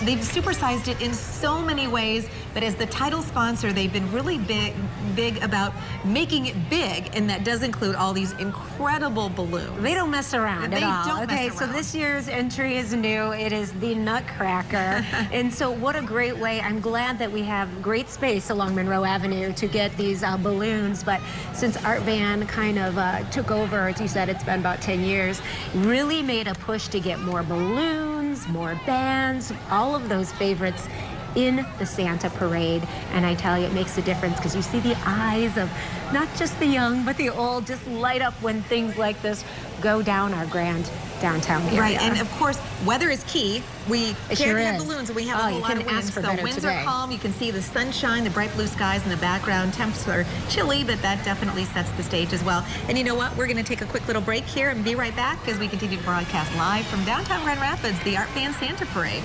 they've supersized it in so many ways. But as the title sponsor, they've been really big about making it big, and that does include all these incredible balloons.
They don't mess around at all. Okay, so this year's entry is new. It is the Nutcracker. And so what a great way. I'm glad that we have great space along Monroe Avenue to get these balloons. But since Art Van kind of took over, as you said, it's been about 10 years, really made a push to get more balloons, more bands, all of those favorites in the Santa Parade. And I tell you, it makes a difference because you see the eyes of not just the young, but the old just light up when things like this go down our grand downtown area.
Right, and of course, weather is key. We can't have balloons, and we have a whole lot of winds. So winds are calm. You can see the sunshine, the bright blue skies in the background. Temps are chilly, but that definitely sets the stage as well. And you know what? We're going to take a quick little break here and be right back as we continue to broadcast live from downtown Grand Rapids, the Art Van Santa Parade.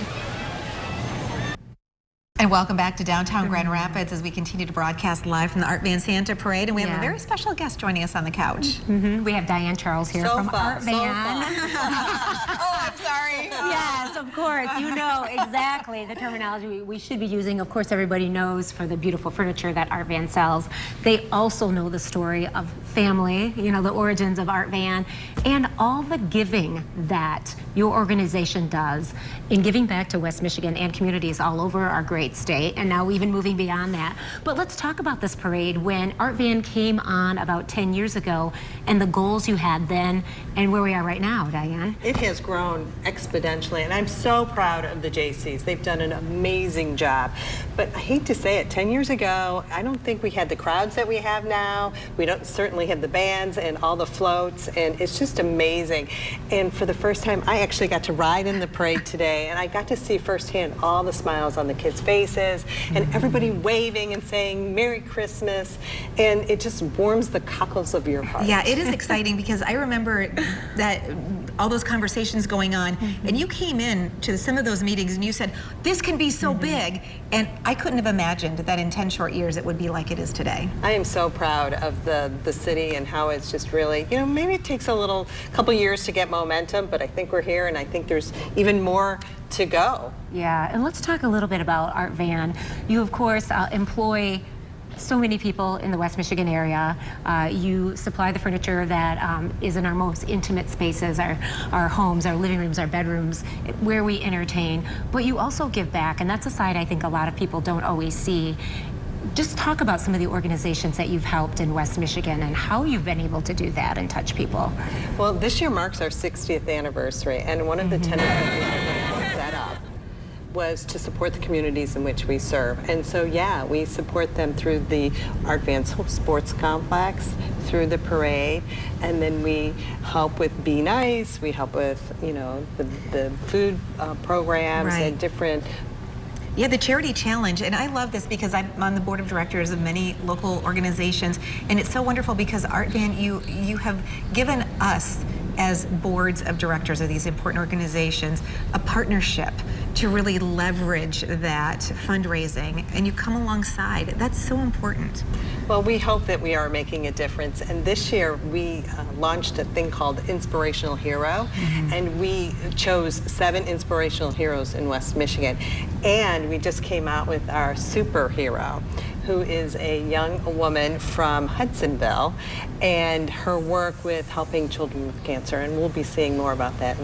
And welcome back to downtown Grand Rapids as we continue to broadcast live from the Art Van Santa Parade. And we have a very special guest joining us on the couch.
We have Diane Charles here from Art Van.
Oh, I'm sorry.
Yes, of course. You know exactly the terminology we should be using. Of course, everybody knows for the beautiful furniture that Art Van sells. They also know the story of family, you know, the origins of Art Van, and all the giving that your organization does in giving back to West Michigan and communities all over our great state, and now even moving beyond that. But let's talk about this parade when Art Van came on about 10 years ago and the goals you had then and where we are right now, Diane.
It has grown exponentially, and I'm so proud of the Jaycees. They've done an amazing job. But I hate to say it, 10 years ago, I don't think we had the crowds that we have now. We don't certainly have the bands and all the floats, and it's just amazing. And for the first time, I actually got to ride in the parade today, and I got to see firsthand all the smiles on the kids' faces and everybody waving and saying Merry Christmas, and it just warms the cockles of your heart.
Yeah, it is exciting because I remember that all those conversations going on, and you came in to some of those meetings and you said, this can be so big, and I couldn't have imagined that in 10 short years it would be like it is today.
I am so proud of the city and how it's just really, you know, maybe it takes a couple years to get momentum, but I think we're here, and I think there's even more to go.
Yeah, and let's talk a little bit about Art Van. You, of course, employ so many people in the West Michigan area. You supply the furniture that is in our most intimate spaces, our homes, our living rooms, our bedrooms, where we entertain. But you also give back, and that's a side I think a lot of people don't always see. Just talk about some of the organizations that you've helped in West Michigan and how you've been able to do that and touch people.
Well, this year marks our 60th anniversary, and one of the tenets that we set up was to support the communities in which we serve. And so, yeah, we support them through the Art Van Sports Complex, through the parade, and then we help with Be Nice, we help with, you know, the food programs and different.
Yeah, the Charity Challenge, and I love this because I'm on the board of directors of many local organizations, and it's so wonderful because Art Van, you have given us as boards of directors of these important organizations a partnership to really leverage that fundraising, and you come alongside. That's so important.
Well, we hope that we are making a difference, and this year we launched a thing called Inspirational Hero, and we chose 7 inspirational heroes in West Michigan, and we just came out with our superhero, who is a young woman from Hudsonville, and her work with helping children with cancer, and we'll be seeing more about that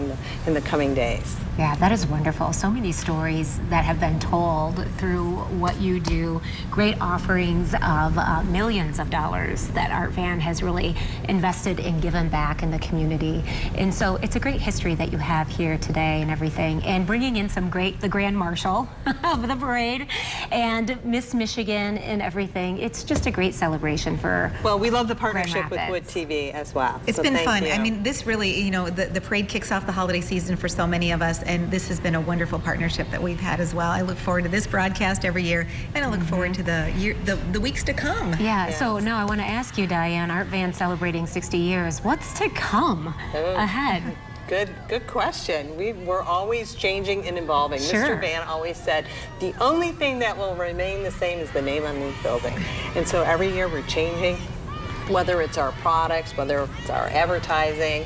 in the coming days.
Yeah, that is wonderful. So many stories that have been told through what you do. Great offerings of millions of dollars that Art Van has really invested in giving back in the community. And so it's a great history that you have here today and everything. And bringing in the Grand Marshal of the parade and Miss Michigan and everything. It's just a great celebration for
Well, we love the partnership with WOOD TV as well.
It's been fun. I mean, this really, you know, the parade kicks off the holiday season for so many of us, and this has been a wonderful partnership that we've had as well. I look forward to this broadcast every year, and I look forward to the weeks to come.
Yeah, so now I want to ask you, Diane, Art Van celebrating 60 years. What's to come ahead?
Good question. We're always changing and evolving.
Sure.
Mr. Van always said, the only thing that will remain the same is the name on the building. And so every year we're changing, whether it's our products, whether it's our advertising,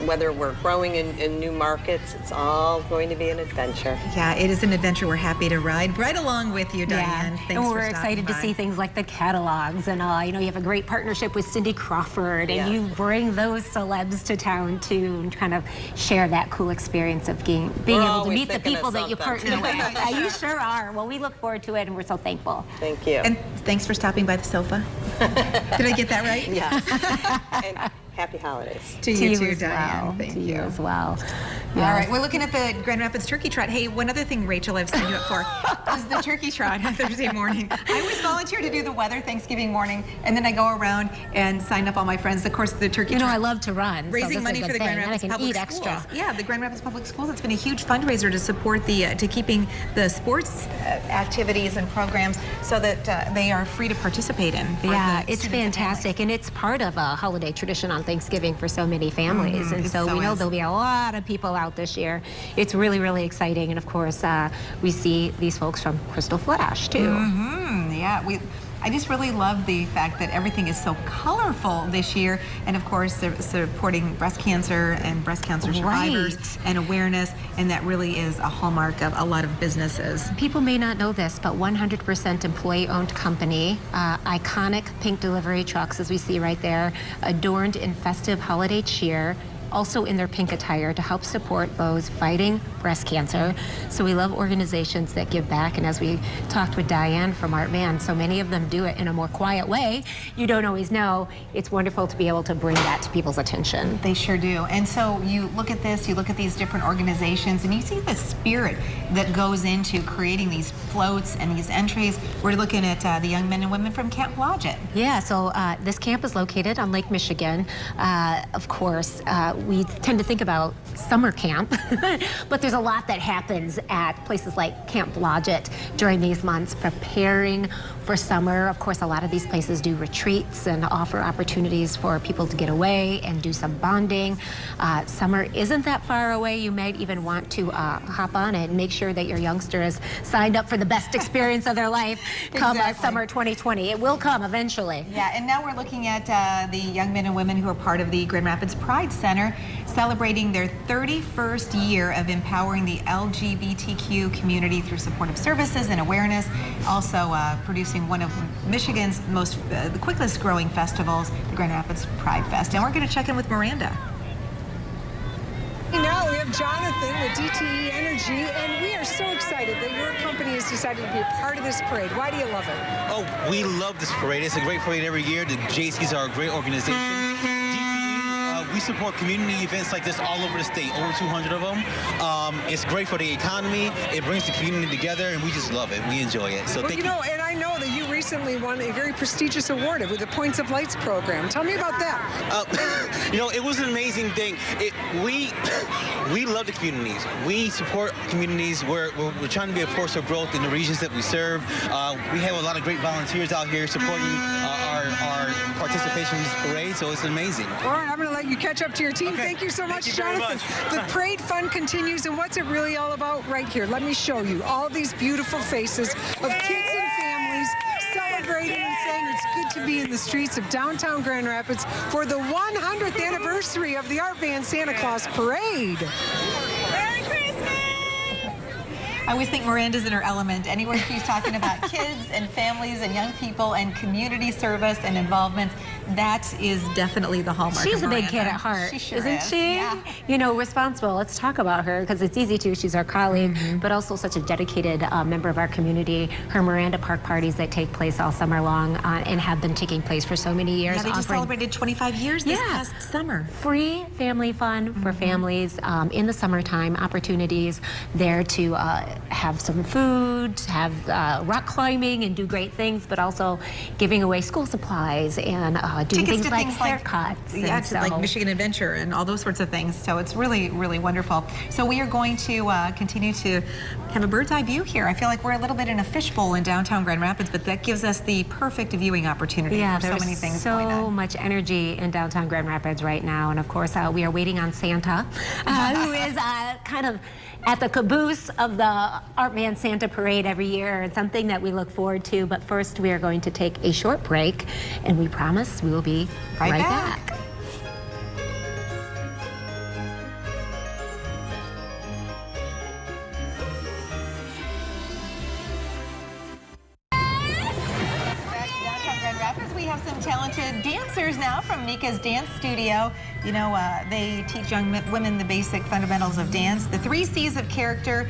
whether we're growing in new markets, it's all going to be an adventure.
Yeah, it is an adventure. We're happy to ride right along with you, Diane. Thanks
and we're
for
excited to see things like the catalogs and you know, you have a great partnership with Cindy Crawford, and you bring those celebs to town to and kind of share that cool experience of being able to meet the people that you partner with. You sure are. Well, we look forward to it, and we're so thankful.
Thank you.
And thanks for stopping by the sofa. Did I get that right?
Yes. And happy holidays.
To you too, Diane. Thank you.
as well.
All right, we're looking at the Grand Rapids Turkey Trot. Hey, one other thing, Rachel, I've signed you up for is the Turkey Trot on Thursday morning. I always volunteer to do the weather Thanksgiving morning, and then I go around and sign up all my friends. Of course, the Turkey Trot.
You know, I love to run.
Raising money for the Grand Rapids Public Schools. Yeah, the Grand Rapids Public Schools. It's been a huge fundraiser to support to keeping the sports activities and programs so that they are free to participate in.
Yeah, it's fantastic, and it's part of a holiday tradition on Thanksgiving for so many families, and so we know there'll be a lot of people out this year. It's really, really exciting, and of course, we see these folks from Crystal Flash too.
Yeah, I just really love the fact that everything is so colorful this year. And of course, they're supporting breast cancer and breast cancer survivors and awareness. And that really is a hallmark of a lot of businesses.
People may not know this, but 100% employee-owned company, iconic pink delivery trucks, as we see right there, adorned in festive holiday cheer, also in their pink attire to help support those fighting breast cancer. So we love organizations that give back, and as we talked with Diane from Art Van, so many of them do it in a more quiet way. You don't always know. It's wonderful to be able to bring that to people's attention.
They sure do. And so you look at this, you look at these different organizations, and you see the spirit that goes into creating these floats and these entries. We're looking at the young men and women from Camp Blodgett.
Yeah, so this camp is located on Lake Michigan. Of course, we tend to think about summer camp, but there's a lot that happens at places like Camp Blodgett during these months, preparing for summer. Of course, a lot of these places do retreats and offer opportunities for people to get away and do some bonding. Summer isn't that far away. You might even want to hop on it and make sure that your youngster is signed up for the best experience of their life come summer 2020. It will come eventually.
Yeah, and now we're looking at the young men and women who are part of the Grand Rapids Pride Center, celebrating their 31st year of empowering the LGBTQ community through supportive services and awareness. Also producing one of Michigan's the quickest growing festivals, the Grand Rapids Pride Fest. And we're going to check in with Miranda.
Now we have Jonathan with DTE Energy, and we are so excited that your company has decided to be a part of this parade. Why do you love it?
Oh, we love this parade. It's a great parade every year. The Jaycees are a great organization. We support community events like this all over the state, over 200 of them. It's great for the economy. It brings the community together, and we just love it. We enjoy it. So
well, you know, and I know that you recently won a very prestigious award with the Points of Lights program. Tell me about that.
You know, it was an amazing thing. We love the communities. We support communities. We're trying to be a force of growth in the regions that we serve. We have a lot of great volunteers out here supporting our participation in this parade, so it's amazing.
All right, I'm going to let you catch up to your team.
Okay.
Thank you so much,
Thank you
Jonathan.
very much.
The parade fun continues, and what's it really all about? Right here, let me show you all these beautiful faces of kids and families celebrating and saying it's good to be in the streets of downtown Grand Rapids for the 100th anniversary of the Art Van Santa Claus Parade.
Merry Christmas! I always think Miranda's in her element. Anywhere she's talking about kids and families and young people and community service and involvement, that is definitely the hallmark
She's
of
a big
Miranda.
kid at heart,
she sure
isn't
is.
she?
Yeah.
You know, responsible. Let's talk about her because it's easy to. She's our colleague, but also such a dedicated member of our community. Her Miranda Park parties that take place all summer long and have been taking place for so many years.
Yeah, they just celebrated 25 years this past summer.
Free family fun for families in the summertime, opportunities there to have some food, have rock climbing and do great things, but also giving away school supplies and doing things like haircuts.
Yeah, to like Michigan Adventure and all those sorts of things. So it's really, really wonderful. So we are going to continue to have a bird's eye view here. I feel like we're a little bit in a fishbowl in downtown Grand Rapids, but that gives us the perfect viewing opportunity for so many things going on.
So much energy in downtown Grand Rapids right now. And of course, we are waiting on Santa, who is kind of at the caboose of the Art Van Santa Parade every year, and something that we look forward to. But first, we are going to take a short break, and we promise we will be right back.
We have some talented dancers now from Nika's Dance Studio. You know, they teach young women the basic fundamentals of dance. The 3 C's of character,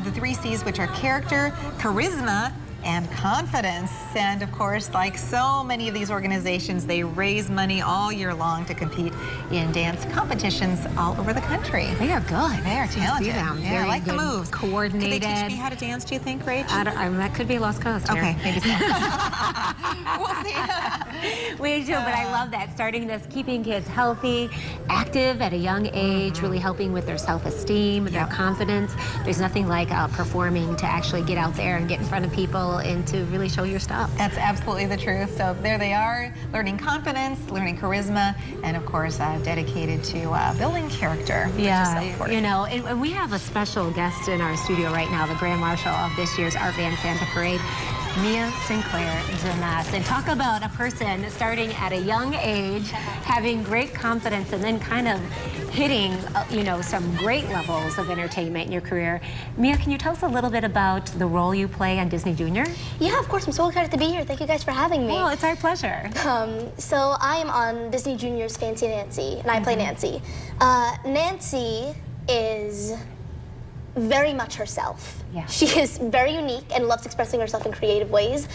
the 3 C's which are character, charisma, and confidence. And of course, like so many of these organizations, they raise money all year long to compete in dance competitions all over the country.
They are good.
They are talented.
Yeah,
I like the moves.
Coordinated.
Could they teach me how to dance, do you think, Rach?
That could be Lost Coast.
Okay,
here.
maybe so. We'll see.
We do, but I love that. Starting this, keeping kids healthy, active at a young age, really helping with their self-esteem, their confidence. There's nothing like performing to actually get out there and get in front of people and to really show your stuff.
That's absolutely the truth. So there they are, learning confidence, learning charisma, and of course dedicated to building character.
Yeah, you know, and we have a special guest in our studio right now, the Grand Marshal of this year's Art Van Santa Parade. Mia Sinclair Janas. And talk about a person starting at a young age, having great confidence, and then kind of hitting, you know, some great levels of entertainment in your career. Mia, can you tell us a little bit about the role you play on Disney Junior?
Yeah, of course. I'm so excited to be here. Thank you guys for having me.
Well, it's our pleasure.
So I am on Disney Junior's Fancy Nancy, and I play Nancy. Nancy is very much herself.
Yeah.
She is very unique and loves expressing herself in creative ways.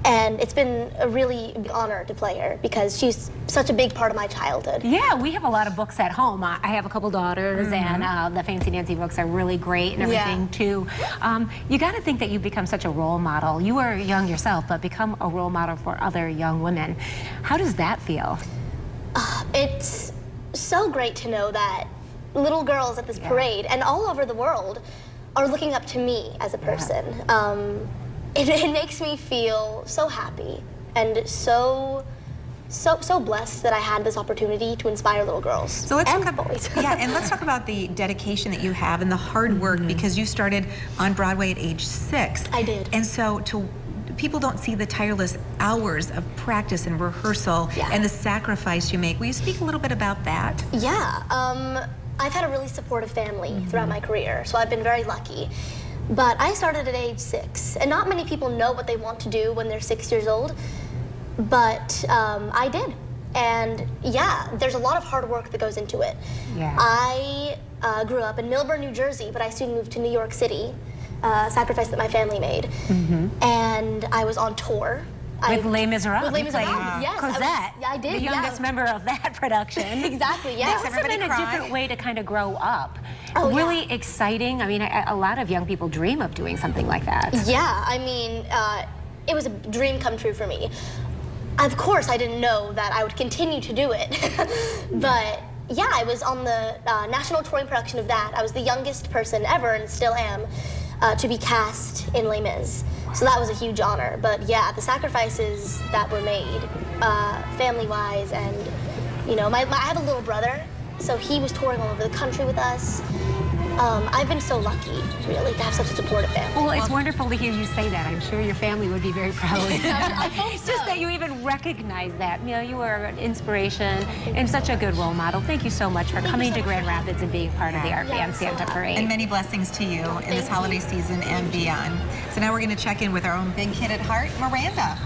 And it's been a really big honor to play her because she's such a big part of my childhood.
Yeah, we have a lot of books at home. I have a couple daughters, and the Fancy Nancy books are really great and everything, too. You got to think that you've become such a role model. You were young yourself, but become a role model for other young women. How does that feel?
It's so great to know that little girls at this parade and all over the world are looking up to me as a person. It makes me feel so happy and so blessed that I had this opportunity to inspire little girls.
So let's
and boys.
Yeah, and let's talk about the dedication that you have and the hard work because you started on Broadway at age 6.
I did.
And so people don't see the tireless hours of practice and rehearsal and the sacrifice you make. Will you speak a little bit about that?
Yeah, I've had a really supportive family throughout my career, so I've been very lucky. But I started at age 6, and not many people know what they want to do when they're 6 years old, but I did. And yeah, there's a lot of hard work that goes into it.
Yeah.
I grew up in Millburn, New Jersey, but I soon moved to New York City, sacrifice that my family made. And I was on tour.
With Les Miserables.
With Les Miserables, yes.
Cosette,
I did,
the youngest member of that production.
Exactly, yes.
That must have been a different way to kind of grow up.
Oh,
really exciting. I mean, a lot of young people dream of doing something like that.
Yeah, I mean, it was a dream come true for me. Of course, I didn't know that I would continue to do it. But yeah, I was on the national touring production of that. I was the youngest person ever, and still am, to be cast in Les Mis. So that was a huge honor. But yeah, the sacrifices that were made, family-wise, and you know, I have a little brother, so he was touring all over the country with us. I've been so lucky, really, to have such a supportive family.
Well, it's wonderful to hear you say that. I'm sure your family would be very proud.
I hope
It's just that you even recognize that. You know, you are an inspiration and such a good role model. Thank you so much for coming to Grand Rapids and being part of the Art Van Santa Parade.
And many blessings to you in this holiday season and beyond. So now we're going to check in with our own big kid at heart, Miranda.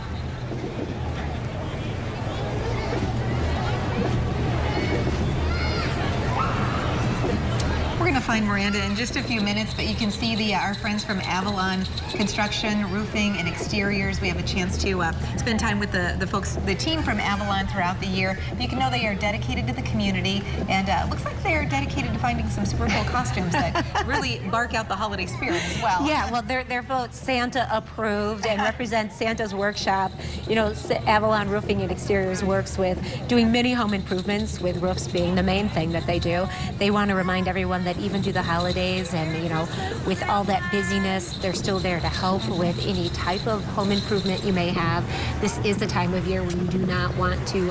We're going to find Miranda in just a few minutes, but you can see our friends from Avalon Construction, Roofing, and Exteriors. We have a chance to spend time with the folks, the team from Avalon throughout the year. You can know they are dedicated to the community, and looks like they're dedicated to finding some super cool costumes that really bark out the holiday spirit as well.
Yeah, well, they're both Santa approved and represent Santa's workshop. You know, Avalon Roofing and Exteriors works with doing many home improvements, with roofs being the main thing that they do. They want to remind everyone that even through the holidays and, you know, with all that busyness, they're still there to help with any type of home improvement you may have. This is the time of year when you do not want to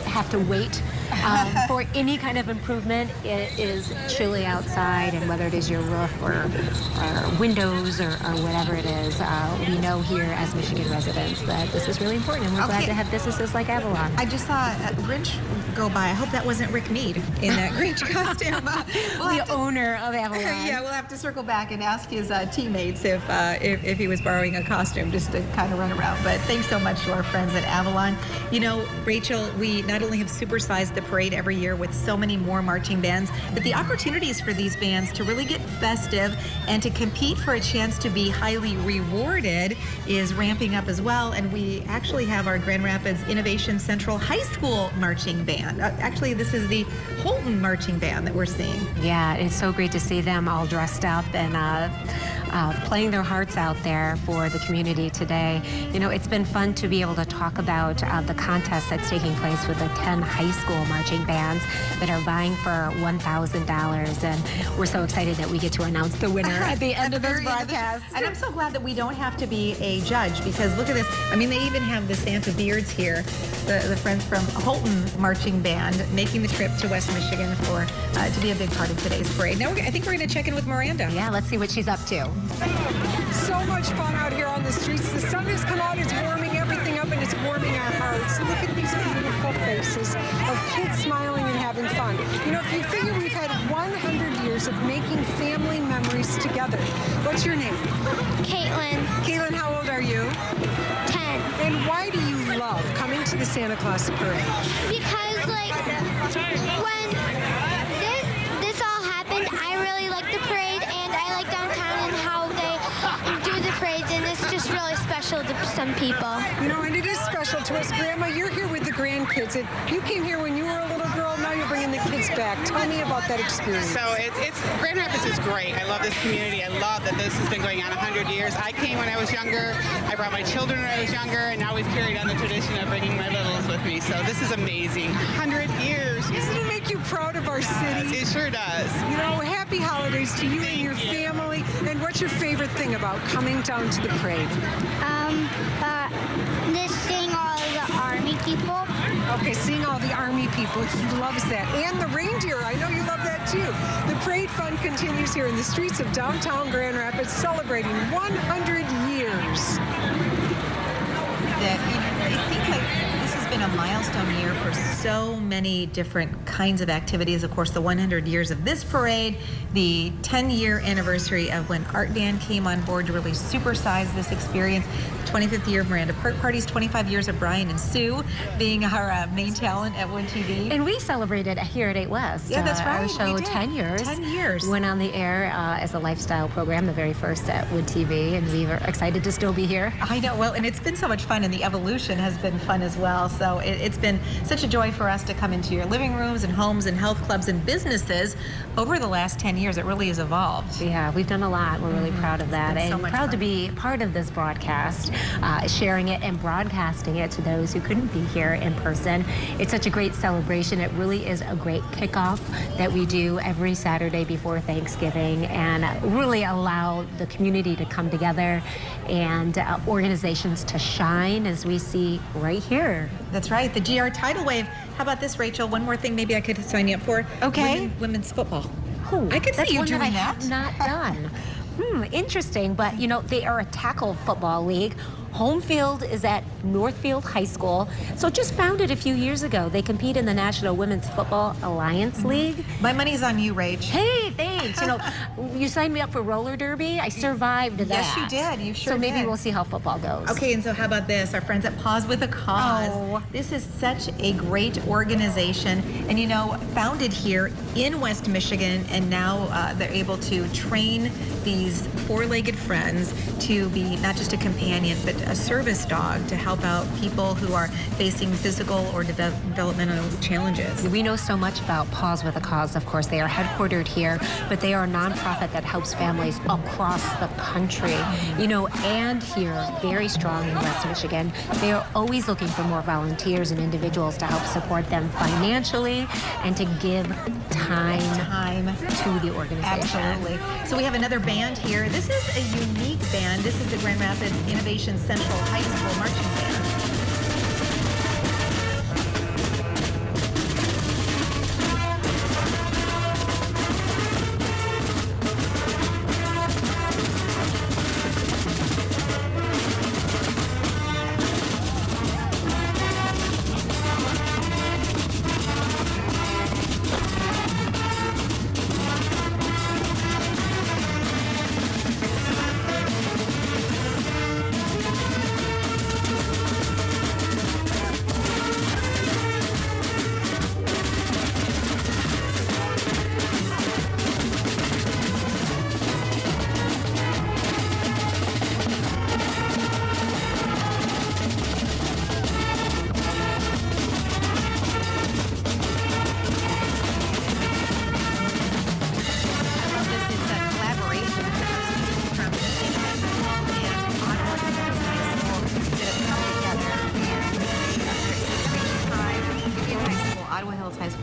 have to wait for any kind of improvement. It is chilly outside, and whether it is your roof or windows or whatever it is, we know here as Michigan residents that this is really important, and we're glad to have businesses like Avalon.
I just saw a Grinch go by. I hope that wasn't Rick Mead in that Grinch costume.
The owner of Avalon.
Yeah, we'll have to circle back and ask his teammates if he was borrowing a costume just to kind of run around. But thanks so much to our friends at Avalon. You know, Rachel, we not only have supersized the parade every year with so many more marching bands, but the opportunities for these bands to really get festive and to compete for a chance to be highly rewarded is ramping up as well. And we actually have our Grand Rapids Innovation Central High School marching band. Actually, this is the Holton marching band that we're seeing.
Yeah, it's so great to see them all dressed up and playing their hearts out there for the community today. You know, it's been fun to be able to talk about the contest that's taking place with the 10 high school marching bands that are vying for $1,000. And we're so excited that we get to announce the winner at the end of this broadcast.
And I'm so glad that we don't have to be a judge, because look at this. I mean, they even have the Santa beards here, the friends from Holton Marching Band making the trip to West Michigan for to be a big part of today's parade. Now, I think we're going to check in with Miranda.
Yeah, let's see what she's up to.
So much fun out here on the streets. The sun has come out, it's warming everything up, and it's warming our hearts. Look at these beautiful faces of kids smiling and having fun. You know, if you figure we've had 100 years of making family memories together. What's your name?
Caitlin.
Caitlin, how old are you?
10.
And why do you love coming to the Santa Claus Parade?
Because, like, when this all happened, I really like the parade, and I like downtown and how they do the parades, and it's just really special to some people.
You know, and it is special to us. Grandma, you're here with the grandkids, and you came here when you were a little girl, now you're bringing the kids back. Tell me about that experience.
So it's Grand Rapids is great. I love this community. I love that this has been going on 100 years. I came when I was younger. I brought my children when I was younger, and now we've carried on the tradition of bringing my littles with me. So this is amazing. 100 years.
Doesn't it make you proud of our city?
It sure does.
You know, happy holidays to you and your family. And what's your favorite thing about coming down to the parade?
This seeing all the Army people.
Okay, seeing all the Army people, he loves that. And the reindeer, I know you love that too. The parade fun continues here in the streets of downtown Grand Rapids, celebrating 100 years.
It seems like this has been a milestone year for so many different kinds of activities. Of course, the 100 years of this parade, the 10-year anniversary of when Art Band came on board to really supersize this experience, 25th year of Miranda Park Parties, 25 years of Brian and Sue being our main talent at WOOD TV.
And we celebrated here at 8 West.
Yeah, that's right.
Our show, 10 years.
10 years.
Went on the air as a lifestyle program, the very first at WOOD TV, and we were excited to still be here.
I know, well, and it's been so much fun, and the evolution has been fun as well. So it's been such a joy for us to come into your living rooms and homes and health clubs and businesses over the last 10 years. It really has evolved.
Yeah, we've done a lot. We're really proud of that, and proud to be part of this broadcast, sharing it and broadcasting it to those who couldn't be here in person. It's such a great celebration. It really is a great kickoff that we do every Saturday before Thanksgiving, and really allow the community to come together and organizations to shine, as we see right here.
That's right, the GR Tidal Wave. How about this, Rachel? One more thing maybe I could sign you up for.
Okay.
Women's football.
Ooh,
I could see you doing that.
Have not done. Interesting, but you know, they are a tackle football league. Home field is at Northfield High School. So just founded a few years ago. They compete in the National Women's Football Alliance League.
My money's on you, Rach.
Hey, thanks. You know, you signed me up for roller derby. I survived that.
Yes, you did. You sure
So maybe
did.
we'll see how football goes.
Okay, and so how about this? Our friends at Pause with a Cause.
Oh.
This is such a great organization, and you know, founded here in West Michigan, and now they're able to train these four-legged friends to be not just a companion, but a service dog to help out people who are facing physical or developmental challenges.
We know so much about Pause with a Cause. Of course, they are headquartered here, but they are a nonprofit that helps families across the country. You know, and here, very strong in West Michigan. They are always looking for more volunteers and individuals to help support them financially and to give time to the organization.
Absolutely. So we have another band here. This is a unique band. This is the Grand Rapids Innovation Central High School Marching Band.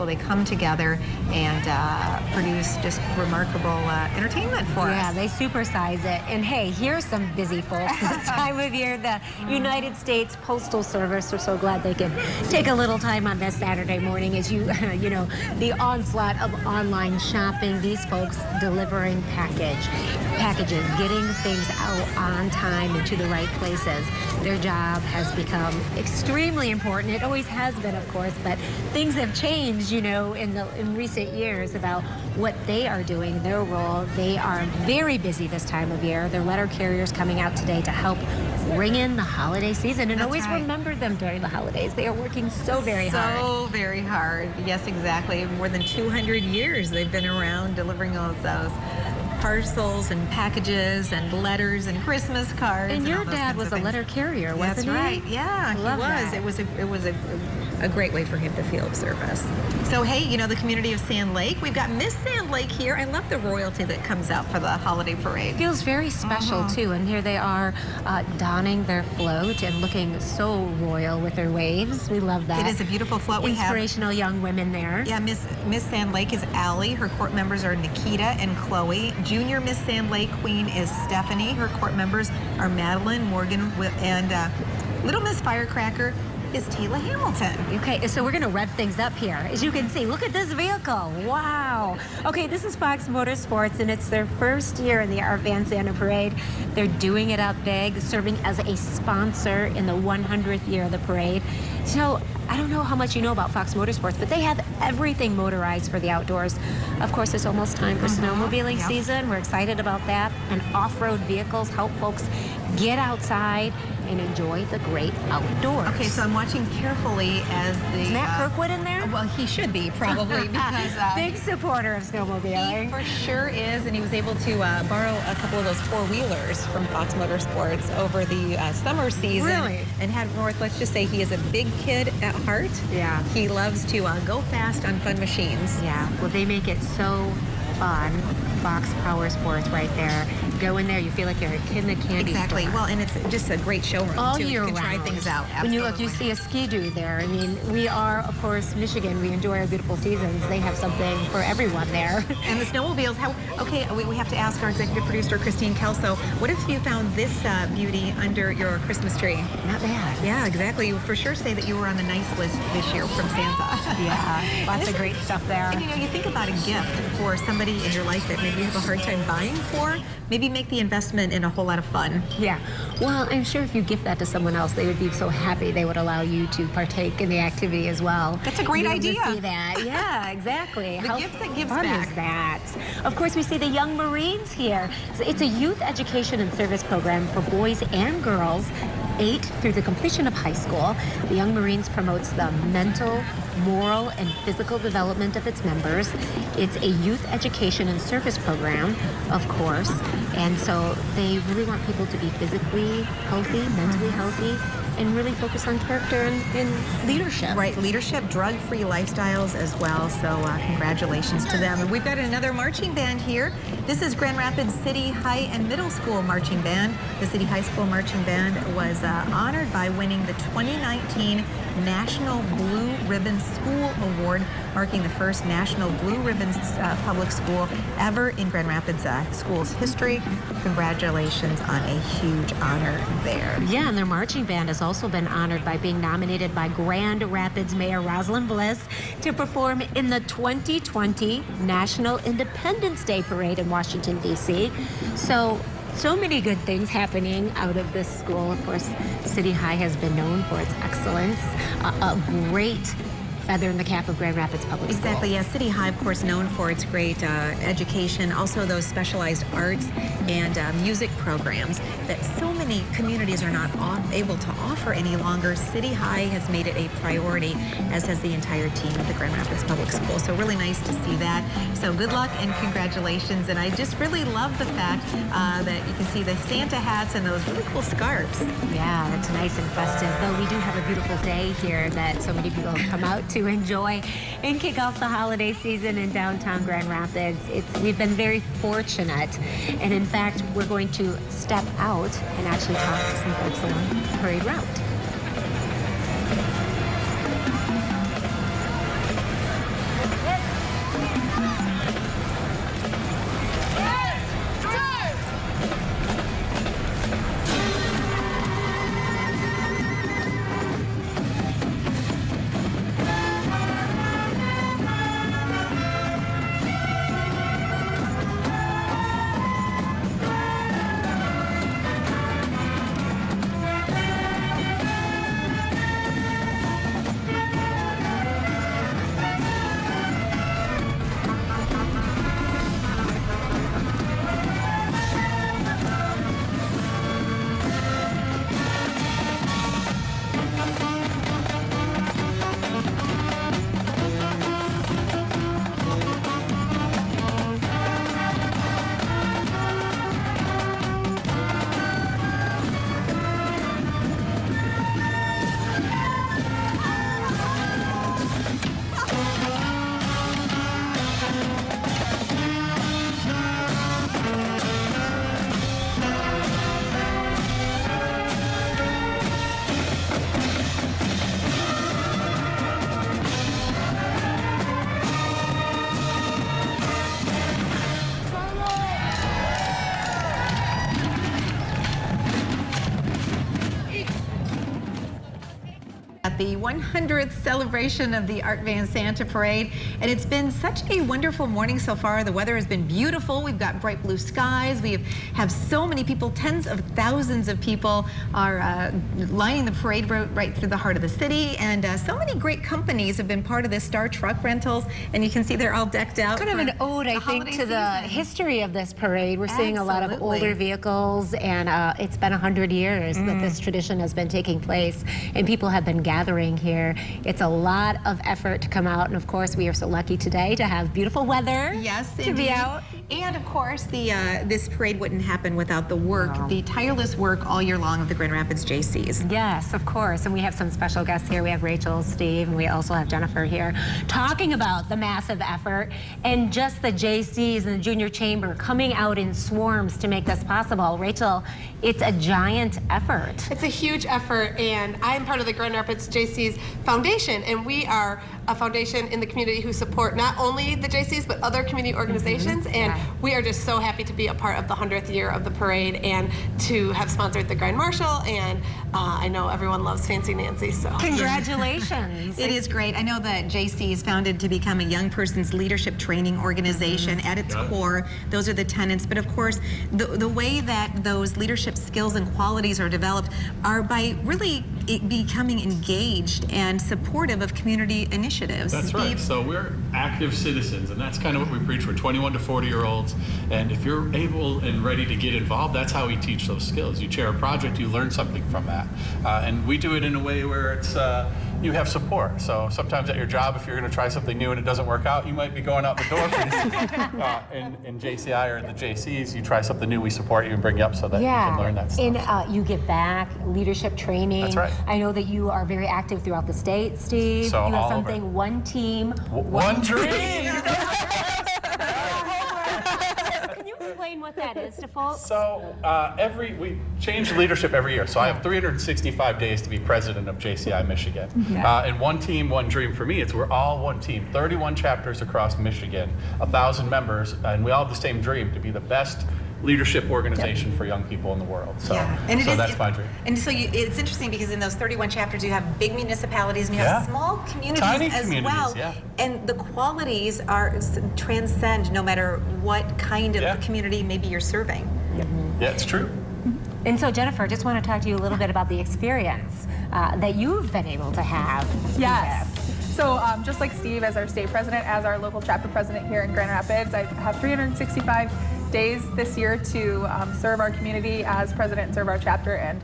They come together and produce just remarkable entertainment for us.
Yeah, they supersize it. And hey, here's some busy folks this time of year. The United States Postal Service, we're so glad they can take a little time on this Saturday morning as you know, the onslaught of online shopping, these folks delivering packages, getting things out on time and to the right places. Their job has become extremely important. It always has been, of course, but things have changed, you know, in recent years about what they are doing, their role. They are very busy this time of year. Their letter carriers coming out today to help ring in the holiday season, and always remember them during the holidays. They are working so very hard.
So very hard. Yes, exactly. More than 200 years they've been around delivering all of those parcels and packages and letters and Christmas cards.
And your dad was a letter carrier, wasn't he?
That's right. Yeah, he was.
That.
It was a great way for him to feel of service. So hey, you know, the community of Sand Lake, we've got Miss Sand Lake here. I love the royalty that comes out for the holiday parade.
Feels very special too, and here they are donning their float and looking so royal with their waves. We love that.
It is a beautiful float.
Inspirational young women there.
Yeah, Miss Sand Lake is Allie. Her court members are Nikita and Chloe. Junior Miss Sand Lake Queen is Stephanie. Her court members are Madeline, Morgan, and Little Miss Firecracker is Tayla Hamilton.
Okay, so we're going to rev things up here. As you can see, look at this vehicle. Wow. Okay, this is Fox Motorsports, and it's their first year in the Art Van Santa Parade. They're doing it up big, serving as a sponsor in the 100th year of the parade. So I don't know how much you know about Fox Motorsports, but they have everything motorized for the outdoors. Of course, it's almost time for snowmobiling season. We're excited about that. And off-road vehicles help folks get outside and enjoy the great outdoors.
Okay, so I'm watching carefully as the...
Is Matt Kirkwood in there?
Well, he should be, probably, because...
Big supporter of snowmobiling.
He for sure is, and he was able to borrow a couple of those four-wheelers from Fox Motorsports over the summer season.
Really?
And had north, let's just say he is a big kid at heart.
Yeah.
He loves to go fast on fun machines.
Yeah, well, they make it so fun. Fox Power Sports right there. Go in there, you feel like you're a kid in a candy store.
Exactly. Well, and it's just a great showroom,
all
too.
year
You can try
round.
things out. Absolutely.
When you look, you see a ski-doo there. I mean, we are, of course, Michigan. We enjoy our beautiful seasons. They have something for everyone there.
And the snowmobiles, we have to ask our executive producer, Christine Kelso, what if you found this beauty under your Christmas tree?
Not bad.
Yeah, exactly. You would for sure say that you were on the nice list this year from Santa.
Yeah, lots of great stuff there.
And you know, you think about a gift for somebody in your life that maybe you have a hard time buying for, maybe make the investment in a whole lot of fun.
Yeah. Well, I'm sure if you gift that to someone else, they would be so happy they would allow you to partake in the activity as well.
That's a great idea.
To see that. Yeah, exactly.
The gift that gives
fun
back.
Is that? Of course, we see the Young Marines here. It's a youth education and service program for boys and girls 8 through the completion of high school. The Young Marines promotes the mental, moral, and physical development of its members. It's a youth education and service program, of course, and so they really want people to be physically healthy, mentally healthy, and really focus on character and leadership.
Right, leadership, drug-free lifestyles as well, so congratulations to them. And we've got another marching band here. This is Grand Rapids City High and Middle School Marching Band. The City High School Marching Band was honored by winning the 2019 National Blue Ribbon School Award, marking the first National Blue Ribbon public school ever in Grand Rapids school's history. Congratulations on a huge honor there.
Yeah, and their marching band has also been honored by being nominated by Grand Rapids Mayor Rosalind Bliss to perform in the 2020 National Independence Day Parade in Washington, D.C. So many good things happening out of this school. Of course, City High has been known for its excellence. A great feather in the cap of Grand Rapids Public Schools.
Exactly, yeah. City High, of course, known for its great education, also those specialized arts and music programs that so many communities are not able to offer any longer. City High has made it a priority, as has the entire team of the Grand Rapids Public Schools. So really nice to see that. So good luck and congratulations. And I just really love the fact that you can see the Santa hats and those really cool scarves.
Yeah, that's nice and festive. Though we do have a beautiful day here that so many people have come out to enjoy and kick off the holiday season in downtown Grand Rapids. We've been very fortunate, and in fact, we're going to step out and actually talk to some folks on the parade route.
the 100th celebration of the Art Van Santa Parade, and it's been such a wonderful morning so far. The weather has been beautiful. We've got bright blue skies. We have so many people, tens of thousands of people are lining the parade route right through the heart of the city, and so many great companies have been part of this. Star Truck Rentals, and you can see they're all decked out.
Kind of an ode, I think, to the history of this parade. We're seeing a lot of older vehicles, and it's been 100 years that this tradition has been taking place, and people have been gathering here. It's a lot of effort to come out, and of course, we are so lucky today to have beautiful weather.
Yes,
to be out.
And of course, this parade wouldn't happen without the work, the tireless work all year long of the Grand Rapids Jaycees.
Yes, of course, and we have some special guests here. We have Rachel, Steve, and we also have Jennifer here talking about the massive effort and just the Jaycees and the Junior Chamber coming out in swarms to make this possible. Rachel, it's a giant effort.
It's a huge effort, and I'm part of the Grand Rapids Jaycees Foundation, and we are a foundation in the community who support not only the Jaycees but other community organizations, and we are just so happy to be a part of the 100th year of the parade and to have sponsored the Grand Marshal, and I know everyone loves Fancy Nancy, so.
Congratulations.
It is great. I know that Jaycees is founded to become a young person's leadership training organization. At its core, those are the tenets, but of course, the way that those leadership skills and qualities are developed are by really becoming engaged and supportive of community initiatives.
That's right. So we're active citizens, and that's kind of what we preach for 21 to 40-year-olds. And if you're able and ready to get involved, that's how we teach those skills. You chair a project, you learn something from that. And we do it in a way where it's you have support. So sometimes at your job, if you're going to try something new and it doesn't work out, you might be going out the door pretty soon. In JCI or in the Jaycees, you try something new, we support you and bring you up so that you can learn that stuff.
And you give back, leadership training.
That's right.
I know that you are very active throughout the state, Steve.
So
you have
all
something,
over.
one team,
one dream.
Can you explain what that is to folks?
So we change leadership every year. So I have 365 days to be president of JCI Michigan. And one team, one dream for me, we're all one team. 31 chapters across Michigan, 1,000 members, and we all have the same dream, to be the best leadership organization for young people in the world. So, that's my dream.
And so it's interesting because in those 31 chapters, you have big municipalities and you have small communities
Tiny
as
communities,
well. And the qualities are transcend no matter what kind of community maybe you're serving.
Yeah, it's true.
And so, Jennifer, just want to talk to you a little bit about the experience that you've been able to have.
Yes. So just like Steve, as our state president, as our local chapter president here in Grand Rapids, I have 365 days this year to serve our community as president and serve our chapter. And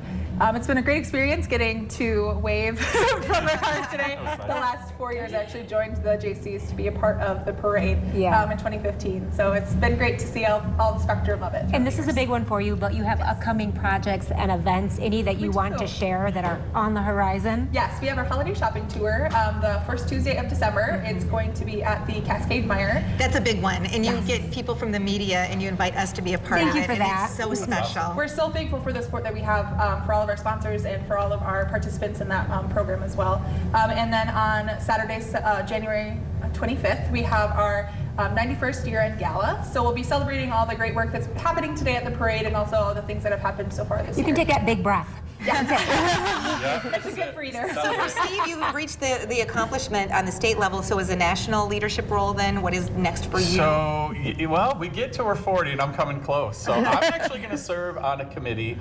it's been a great experience getting to wave from our cars today. The last 4 years, I actually joined the Jaycees to be a part of the parade in 2015. So it's been great to see all the spectrum of it.
And this is a big one for you, but you have upcoming projects and events, any that you want to share that are on the horizon?
Yes, we have our holiday shopping tour the first Tuesday of December. It's going to be at the Cascade Mire.
That's a big one, and you get people from the media and you invite us to be a part of it.
Thank you for that.
It's so special.
We're so thankful for the support that we have for all of our sponsors and for all of our participants in that program as well. And then on Saturday, January 25th, we have our 91st year-end gala. So we'll be celebrating all the great work that's happening today at the parade and also all the things that have happened so far this year.
You can take that big breath.
It's a good breather.
So for Steve, you've reached the accomplishment on the state level. So as a national leadership role, then what is next for you?
So, well, we get to our 40 and I'm coming close. So I'm actually going to serve on a committee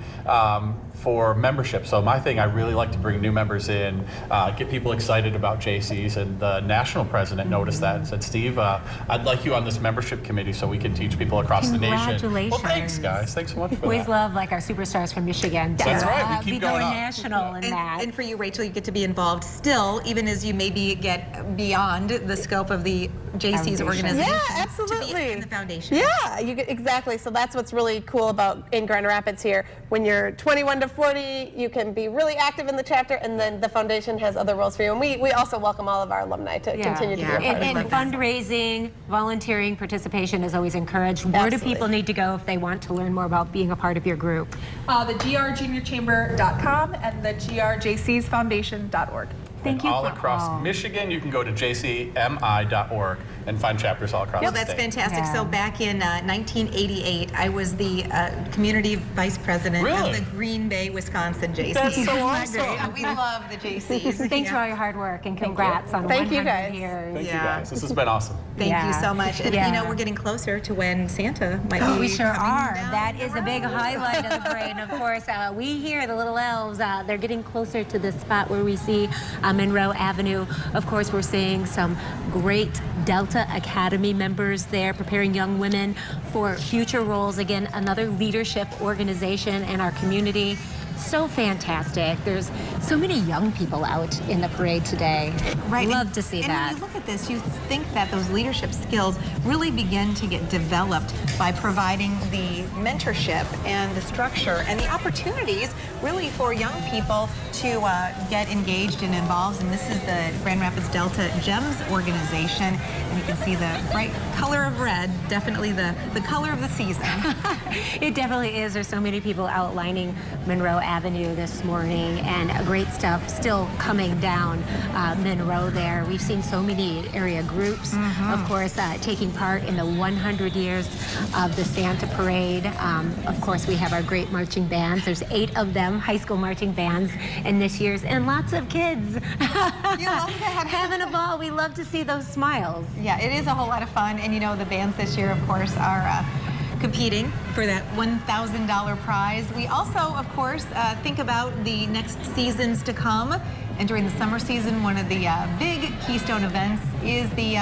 for membership. So my thing, I really like to bring new members in, get people excited about Jaycees, and the national president noticed that and said, Steve, I'd like you on this membership committee so we can teach people across the nation.
Congratulations.
Well, thanks, guys. Thanks so much for
Always
that.
love like our superstars from Michigan.
That's right. We keep going up.
National in that.
And for you, Rachel, you get to be involved still, even as you maybe get beyond the scope of the Jaycees organization.
Yeah, absolutely.
To be in the foundation.
Yeah, exactly. So that's what's really cool about in Grand Rapids here. When you're 21 to 40, you can be really active in the chapter, and then the foundation has other roles for you. And we also welcome all of our alumni to continue to be a part of
And fundraising, volunteering, participation is always encouraged. Where do people need to go if they want to learn more about being a part of your group?
The grjuniorchamber.com and the grjayceesfoundation.org.
and all across Michigan. You can go to jcmi.org and find chapters all across
Well,
the
that's
state.
fantastic. So back in 1988, I was the community vice president of the Green Bay, Wisconsin Jaycees.
That's so awesome.
Yeah, we love the Jaycees.
Thanks for all your hard work and congrats on 100 years.
Thank you guys. This has been awesome.
Thank you so much. And you know, we're getting closer to when Santa might be
We sure
coming
are.
down
That
the
is a big
road.
highlight of the parade. And of course, we hear the little elves, they're getting closer to the spot where we see Monroe Avenue. Of course, we're seeing some great Delta Academy members there preparing young women for future roles. Again, another leadership organization in our community. So fantastic. There's so many young people out in the parade today.
Right.
Love to see that.
And when you look at this, you think that those leadership skills really begin to get developed by providing the mentorship and the structure and the opportunities really for young people to get engaged and involved. And this is the Grand Rapids Delta GEMS organization. And you can see the bright color of red, definitely the color of the season.
It definitely is. There's so many people outlining Monroe Avenue this morning, and great stuff still coming down Monroe there. We've seen so many area groups, of course, taking part in the 100 years of the Santa Parade. Of course, we have our great marching bands. There's 8 of them, high school marching bands in this year's, and lots of kids.
You love that.
Having a ball. We love to see those smiles.
Yeah, it is a whole lot of fun. And you know, the bands this year, of course, are competing for that $1,000 prize. We also, of course, think about the next seasons to come. And during the summer season, one of the big keystone events is the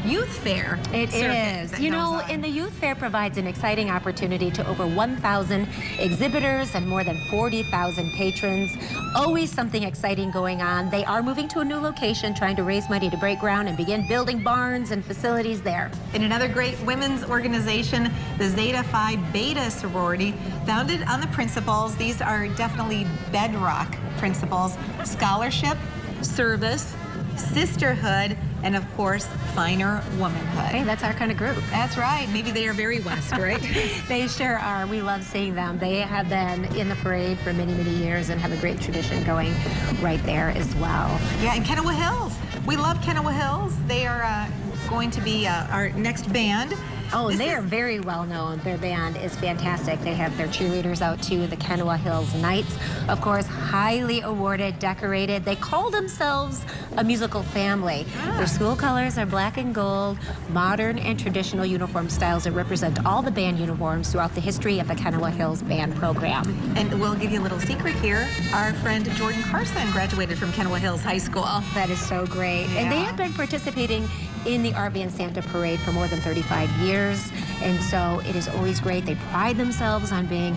Youth Fair.
It is. You know, and the Youth Fair provides an exciting opportunity to over 1,000 exhibitors and more than 40,000 patrons. Always something exciting going on. They are moving to a new location, trying to raise money to break ground and begin building barns and facilities there.
And another great women's organization, the Zeta Phi Beta sorority, founded on the principles. These are definitely bedrock principles: scholarship, service, sisterhood, and of course, finer womanhood.
Hey, that's our kind of group.
That's right. Maybe they are very West, right?
They sure are. We love seeing them. They have been in the parade for many, many years and have a great tradition going right there as well.
Yeah, and Kennewa Hills. We love Kennewa Hills. They are going to be our next band.
Oh, and they are very well known. Their band is fantastic. They have their cheerleaders out too, the Kennewa Hills Knights. Of course, highly awarded, decorated. They call themselves a musical family. Their school colors are black and gold, modern and traditional uniform styles that represent all the band uniforms throughout the history of the Kennewa Hills band program.
And we'll give you a little secret here. Our friend Jordan Carson graduated from Kennewa Hills High School.
That is so great.
Yeah.
And they have been participating in the RV and Santa Parade for more than 35 years. And so it is always great. They pride themselves on being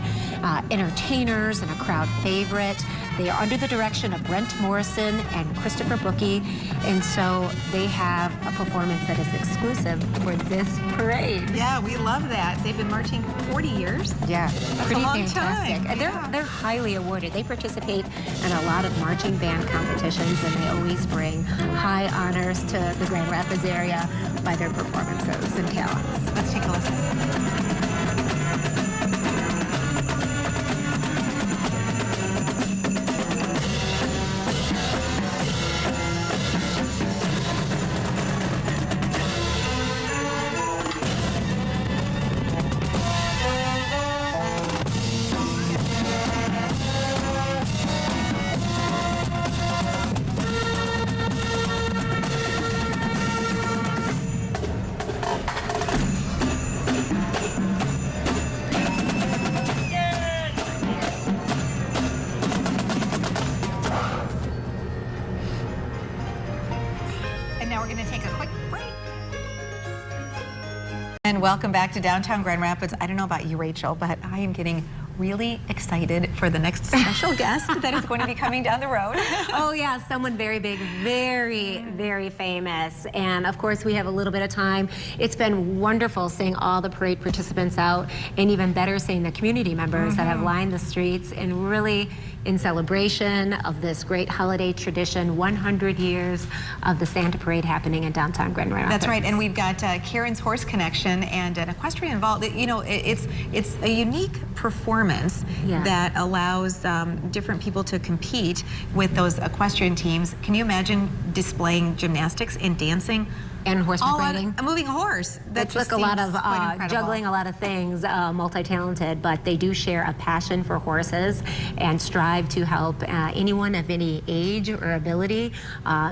entertainers and a crowd favorite. They are under the direction of Brent Morrison and Christopher Bookie. And so they have a performance that is exclusive for this parade.
Yeah, we love that. They've been marching for 40 years.
Yeah,
That's
pretty
a long
fantastic.
time.
And they're highly awarded. They participate in a lot of marching band competitions, and they always bring high honors to the Grand Rapids area by their performances and talents.
Let's take a listen. And welcome back to downtown Grand Rapids. I don't know about you, Rachel, but I am getting really excited for the next special guest that is going to be coming down the road.
Oh yeah, someone very big, very, very famous. And of course, we have a little bit of time. It's been wonderful seeing all the parade participants out, and even better seeing the community members that have lined the streets and really in celebration of this great holiday tradition, 100 years of the Santa Parade happening in downtown Grand Rapids.
That's right, and we've got Karen's Horse Connection and an equestrian involved. You know, it's a unique performance that allows different people to compete with those equestrian teams. Can you imagine displaying gymnastics and dancing?
And horseback riding.
A moving horse.
That's like a lot of juggling, a lot of things, multi-talented, but they do share a passion for horses and strive to help anyone of any age or ability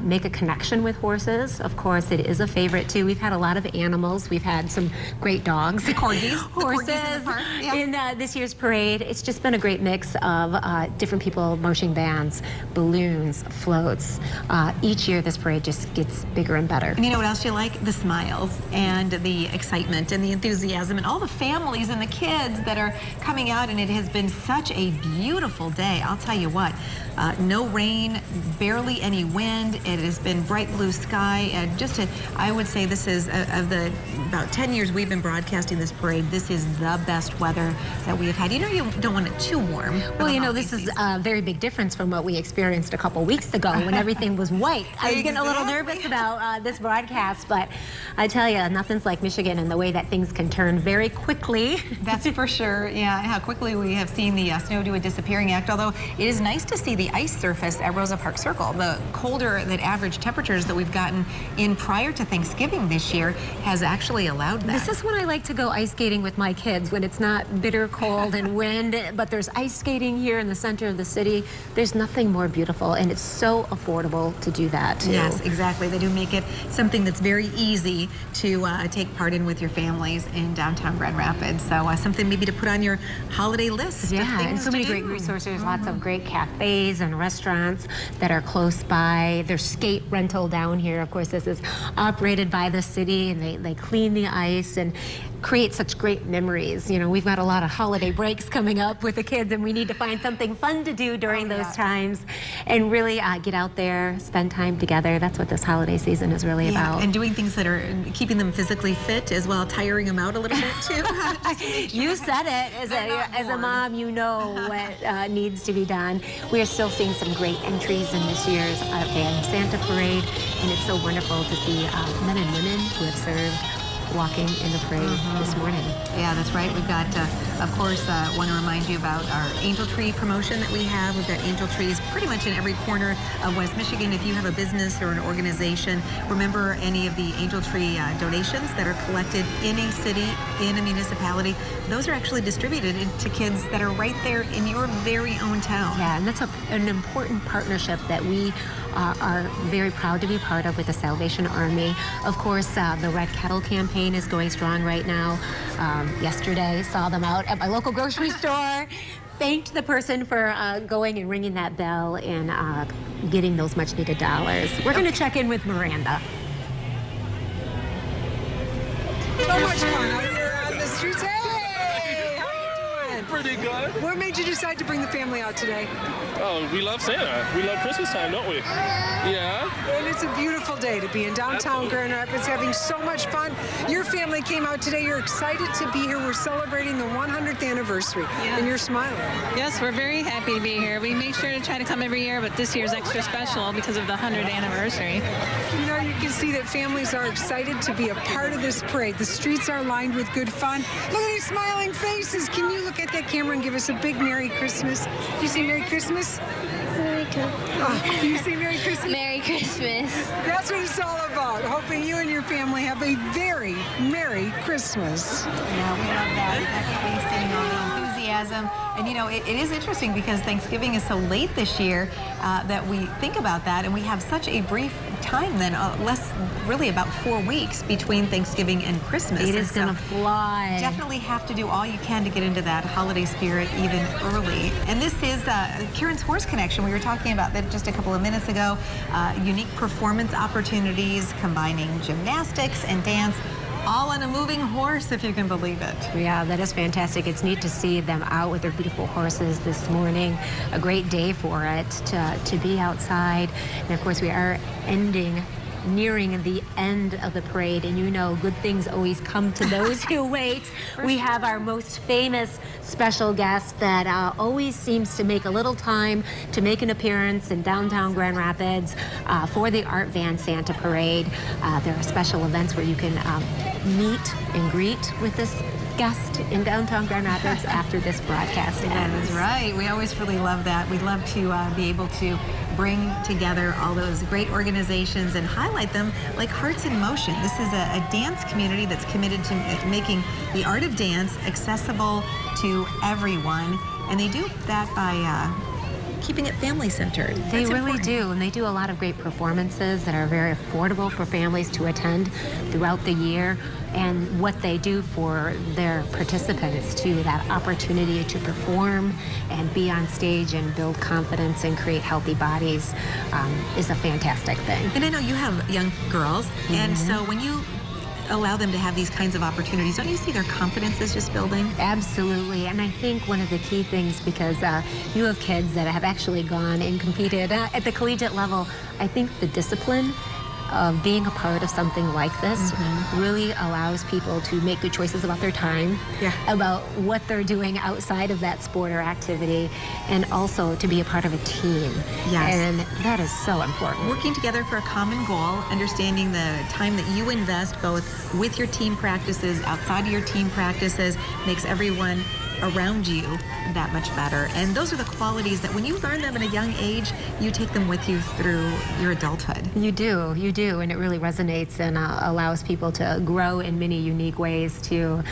make a connection with horses. Of course, it is a favorite too. We've had a lot of animals. We've had some great dogs.
The corgis.
Horses in this year's parade. It's just been a great mix of different people, marching bands, balloons, floats. Each year this parade just gets bigger and better.
And you know what else you like? The smiles and the excitement and the enthusiasm and all the families and the kids that are coming out, and it has been such a beautiful day. I'll tell you what, no rain, barely any wind. It has been bright blue sky, and I would say this is of the about 10 years we've been broadcasting this parade, this is the best weather that we have had. You know, you don't want it too warm.
Well, you know, this is a very big difference from what we experienced a couple weeks ago when everything was white. I was getting a little nervous about this broadcast, but I tell you, nothing's like Michigan and the way that things can turn very quickly.
That's for sure. Yeah, how quickly we have seen the snow do a disappearing act, although it is nice to see the ice surface at Rosa Park Circle. The colder than average temperatures that we've gotten in prior to Thanksgiving this year has actually allowed that.
This is when I like to go ice skating with my kids, when it's not bitter cold and wind, but there's ice skating here in the center of the city. There's nothing more beautiful, and it's so affordable to do that too.
Yes, exactly. They do make it something that's very easy to take part in with your families in downtown Grand Rapids. So something maybe to put on your holiday list.
Yeah, and so many great resources, lots of great cafes and restaurants that are close by. There's skate rental down here. Of course, this is operated by the city, and they clean the ice and create such great memories. You know, we've got a lot of holiday breaks coming up with the kids, and we need to find something fun to do during those times and really get out there, spend time together. That's what this holiday season is really about.
And doing things that are keeping them physically fit as well, tiring them out a little bit too.
You said it. As a mom, you know what needs to be done. We are still seeing some great entries in this year's Van Santa Parade, and it's so wonderful to see men and women who have served walking in the parade this morning.
Yeah, that's right. We've got, of course, want to remind you about our angel tree promotion that we have. We've got angel trees pretty much in every corner of West Michigan. If you have a business or an organization, remember any of the angel tree donations that are collected in a city, in a municipality, those are actually distributed to kids that are right there in your very own town.
Yeah, and that's an important partnership that we are very proud to be part of with the Salvation Army. Of course, the Red Kettle campaign is going strong right now. Yesterday, saw them out at my local grocery store. Thanked the person for going and ringing that bell and getting those much needed dollars. We're going to check in with Miranda.
So much fun out here on the streets. Hey, how you doing?
Pretty good.
What made you decide to bring the family out today?
Oh, we love Santa. We love Christmas time, don't we? Yeah.
And it's a beautiful day to be in downtown Grand Rapids having so much fun. Your family came out today. You're excited to be here. We're celebrating the 100th anniversary. And you're smiling.
Yes, we're very happy to be here. We make sure to try to come every year, but this year's extra special because of the 100th anniversary.
You know, you can see that families are excited to be a part of this parade. The streets are lined with good fun. Look at these smiling faces. Can you look at that camera and give us a big Merry Christmas? Do you say Merry Christmas?
Merry Christmas.
Oh, do you say Merry Christmas?
Merry Christmas.
That's what it's all about. Hoping you and your family have a very Merry Christmas.
Yeah, we love that. Definitely seeing all the enthusiasm. And you know, it is interesting because Thanksgiving is so late this year that we think about that, and we have such a brief time then, really about 4 weeks between Thanksgiving and Christmas.
It is going to fly.
Definitely have to do all you can to get into that holiday spirit even early. And this is Karen's Horse Connection. We were talking about that just a couple of minutes ago. Unique performance opportunities combining gymnastics and dance, all on a moving horse, if you can believe it.
Yeah, that is fantastic. It's neat to see them out with their beautiful horses this morning. A great day for it to be outside. And of course, we are ending nearing the end of the parade, and you know good things always come to those who wait. We have our most famous special guest that always seems to make a little time to make an appearance in downtown Grand Rapids for the Art Van Santa Parade. There are special events where you can meet and greet with this guest in downtown Grand Rapids after this broadcast ends.
That is right. We always really love that. We love to be able to bring together all those great organizations and highlight them like Hearts in Motion. This is a dance community that's committed to making the art of dance accessible to everyone, and they do that by keeping it family-centered.
They really do, and they do a lot of great performances that are very affordable for families to attend throughout the year. And what they do for their participants too, that opportunity to perform and be on stage and build confidence and create healthy bodies is a fantastic thing.
And I know you have young girls, and so when you allow them to have these kinds of opportunities, don't you see their confidence is just building?
Absolutely, and I think one of the key things, because you have kids that have actually gone and competed at the collegiate level, I think the discipline of being a part of something like this really allows people to make good choices about their time, about what they're doing outside of that sport or activity, and also to be a part of a team.
Yes.
And that is so important.
Working together for a common goal, understanding the time that you invest both with your team practices, outside of your team practices, makes everyone around you that much better. And those are the qualities that when you learn them at a young age, you take them with you through your adulthood.
You do, and it really resonates and allows people to grow in many unique ways too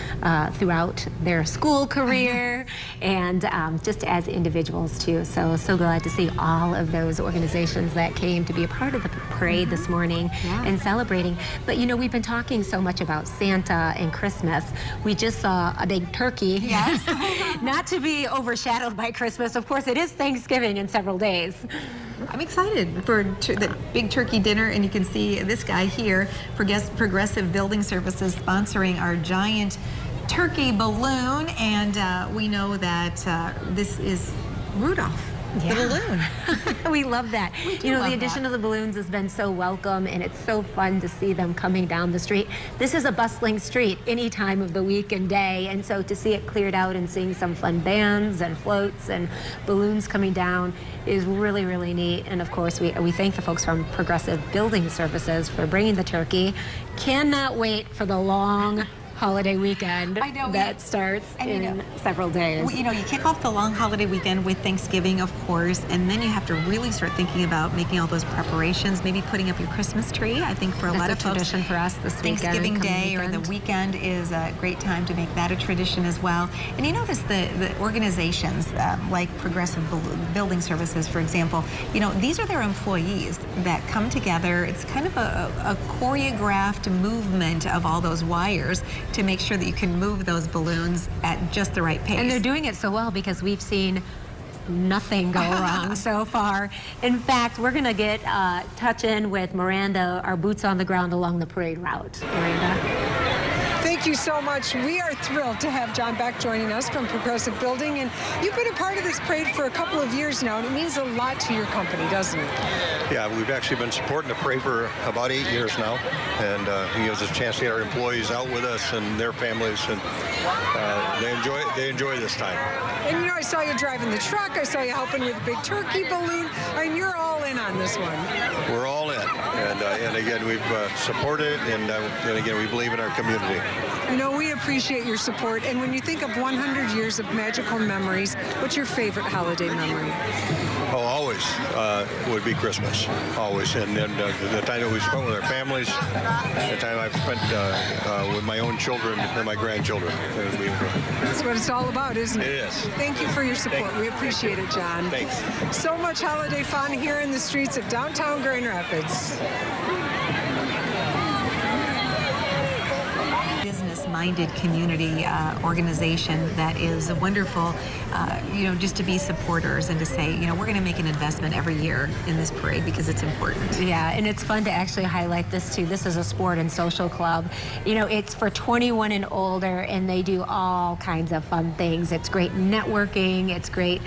throughout their school career and just as individuals too. So glad to see all of those organizations that came to be a part of the parade this morning and celebrating. But you know, we've been talking so much about Santa and Christmas. We just saw a big turkey.
Yes.
Not to be overshadowed by Christmas. Of course, it is Thanksgiving in several days.
I'm excited for the big turkey dinner, and you can see this guy here, Progressive Building Services, sponsoring our giant turkey balloon, and we know that this is Rudolph. The balloon.
We love that. You know, the addition of the balloons has been so welcome, and it's so fun to see them coming down the street. This is a bustling street any time of the week and day, and so to see it cleared out and seeing some fun bands and floats and balloons coming down is really, really neat. And of course, we thank the folks from Progressive Building Services for bringing the turkey. Cannot wait for the long holiday weekend that starts in several days.
You know, you kick off the long holiday weekend with Thanksgiving, of course, and then you have to really start thinking about making all those preparations, maybe putting up your Christmas tree. I think for a lot of folks,
tradition for us this weekend.
Thanksgiving Day or the weekend is a great time to make that a tradition as well. And you notice the organizations like Progressive Building Services, for example, you know, these are their employees that come together. It's kind of a choreographed movement of all those wires to make sure that you can move those balloons at just the right pace.
And they're doing it so well because we've seen nothing go wrong so far. In fact, we're going to get touch in with Miranda, our boots on the ground along the parade route. Miranda.
Thank you so much. We are thrilled to have John Beck joining us from Progressive Building, and you've been a part of this parade for a couple of years now, and it means a lot to your company, doesn't it?
Yeah, we've actually been supporting the parade for about 8 years now, and it gives us a chance to get our employees out with us and their families, and they enjoy this time.
And you know, I saw you driving the truck, I saw you helping with the big turkey balloon. I mean, you're all in on this one.
We're all in, and again, we've supported it, and again, we believe in our community.
You know, we appreciate your support, and when you think of 100 years of magical memories, what's your favorite holiday memory?
Oh, always would be Christmas, always, and then the time that we spent with our families, the time I've spent with my own children and my grandchildren.
That's what it's all about, isn't it?
It is.
Thank you for your support. We appreciate it, John.
Thanks.
So much holiday fun here in the streets of downtown Grand Rapids.
Business-minded community organization that is wonderful, you know, just to be supporters and to say, you know, we're going to make an investment every year in this parade because it's important.
Yeah, and it's fun to actually highlight this too. This is a sport and social club. You know, it's for 21 and older, and they do all kinds of fun things. It's great networking. It's great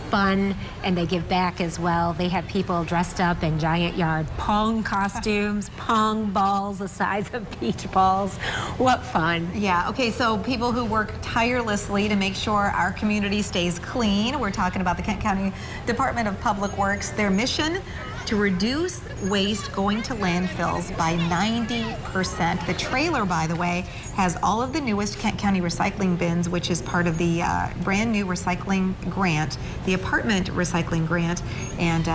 fun, and they give back as well. They have people dressed up in giant yard pong costumes, pong balls the size of beach balls. What fun.
Yeah, okay, so people who work tirelessly to make sure our community stays clean. We're talking about the Kent County Department of Public Works. Their mission, to reduce waste going to landfills by 90%. The trailer, by the way, has all of the newest Kent County recycling bins, which is part of the brand new recycling grant, the apartment recycling grant, and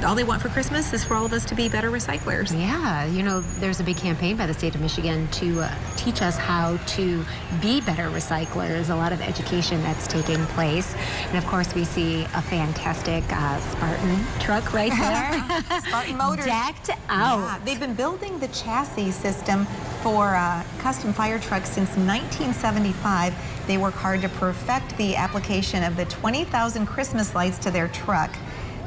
all they want for Christmas is for all of us to be better recyclers.
Yeah, you know, there's a big campaign by the state of Michigan to teach us how to be better recyclers. A lot of education that's taking place. And of course, we see a fantastic Spartan truck right there.
Spartan Motors.
Decked out.
Yeah, they've been building the chassis system for custom fire trucks since 1975. They work hard to perfect the application of the 20,000 Christmas lights to their truck.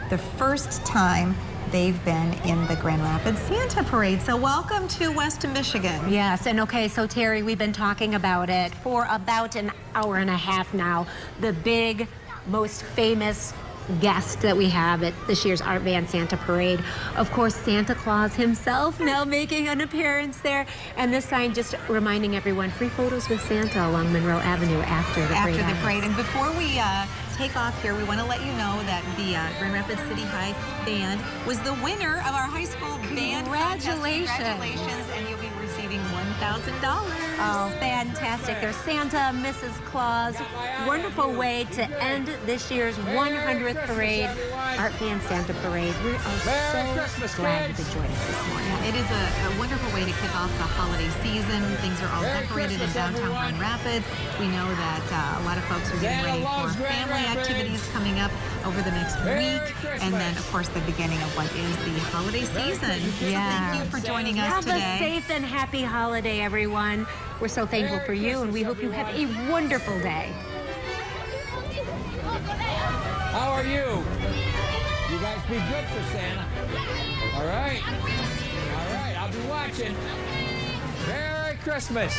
The first time they've been in the Grand Rapids Santa Parade. So welcome to West Michigan.
Yes, and okay, so Terry, we've been talking about it for about an hour and a half now. The big, most famous guest that we have at this year's Art Van Santa Parade. Of course, Santa Claus himself now making an appearance there. And this sign just reminding everyone, free photos with Santa along Monroe Avenue after the parade.
After the parade. And before we take off here, we want to let you know that the Grand Rapids City High Band was the winner of our high school band contest. Congratulations. And you'll be receiving $1,000.
Oh, fantastic. There's Santa, Mrs. Claus. Wonderful way to end this year's 100th parade, Art Van Santa Parade. We are so glad you could join us this morning.
Yeah, it is a wonderful way to kick off the holiday season. Things are all decorated in downtown Grand Rapids. We know that a lot of folks are getting ready for family activities coming up over the next week. And then, of course, the beginning of what is the holiday season.
Yeah.
So thank you for joining us today.
Have a safe and happy holiday, everyone. We're so thankful for you, and we hope you have a wonderful day.
How are you? You guys be good for Santa. All right. All right, I'll be watching. Merry Christmas.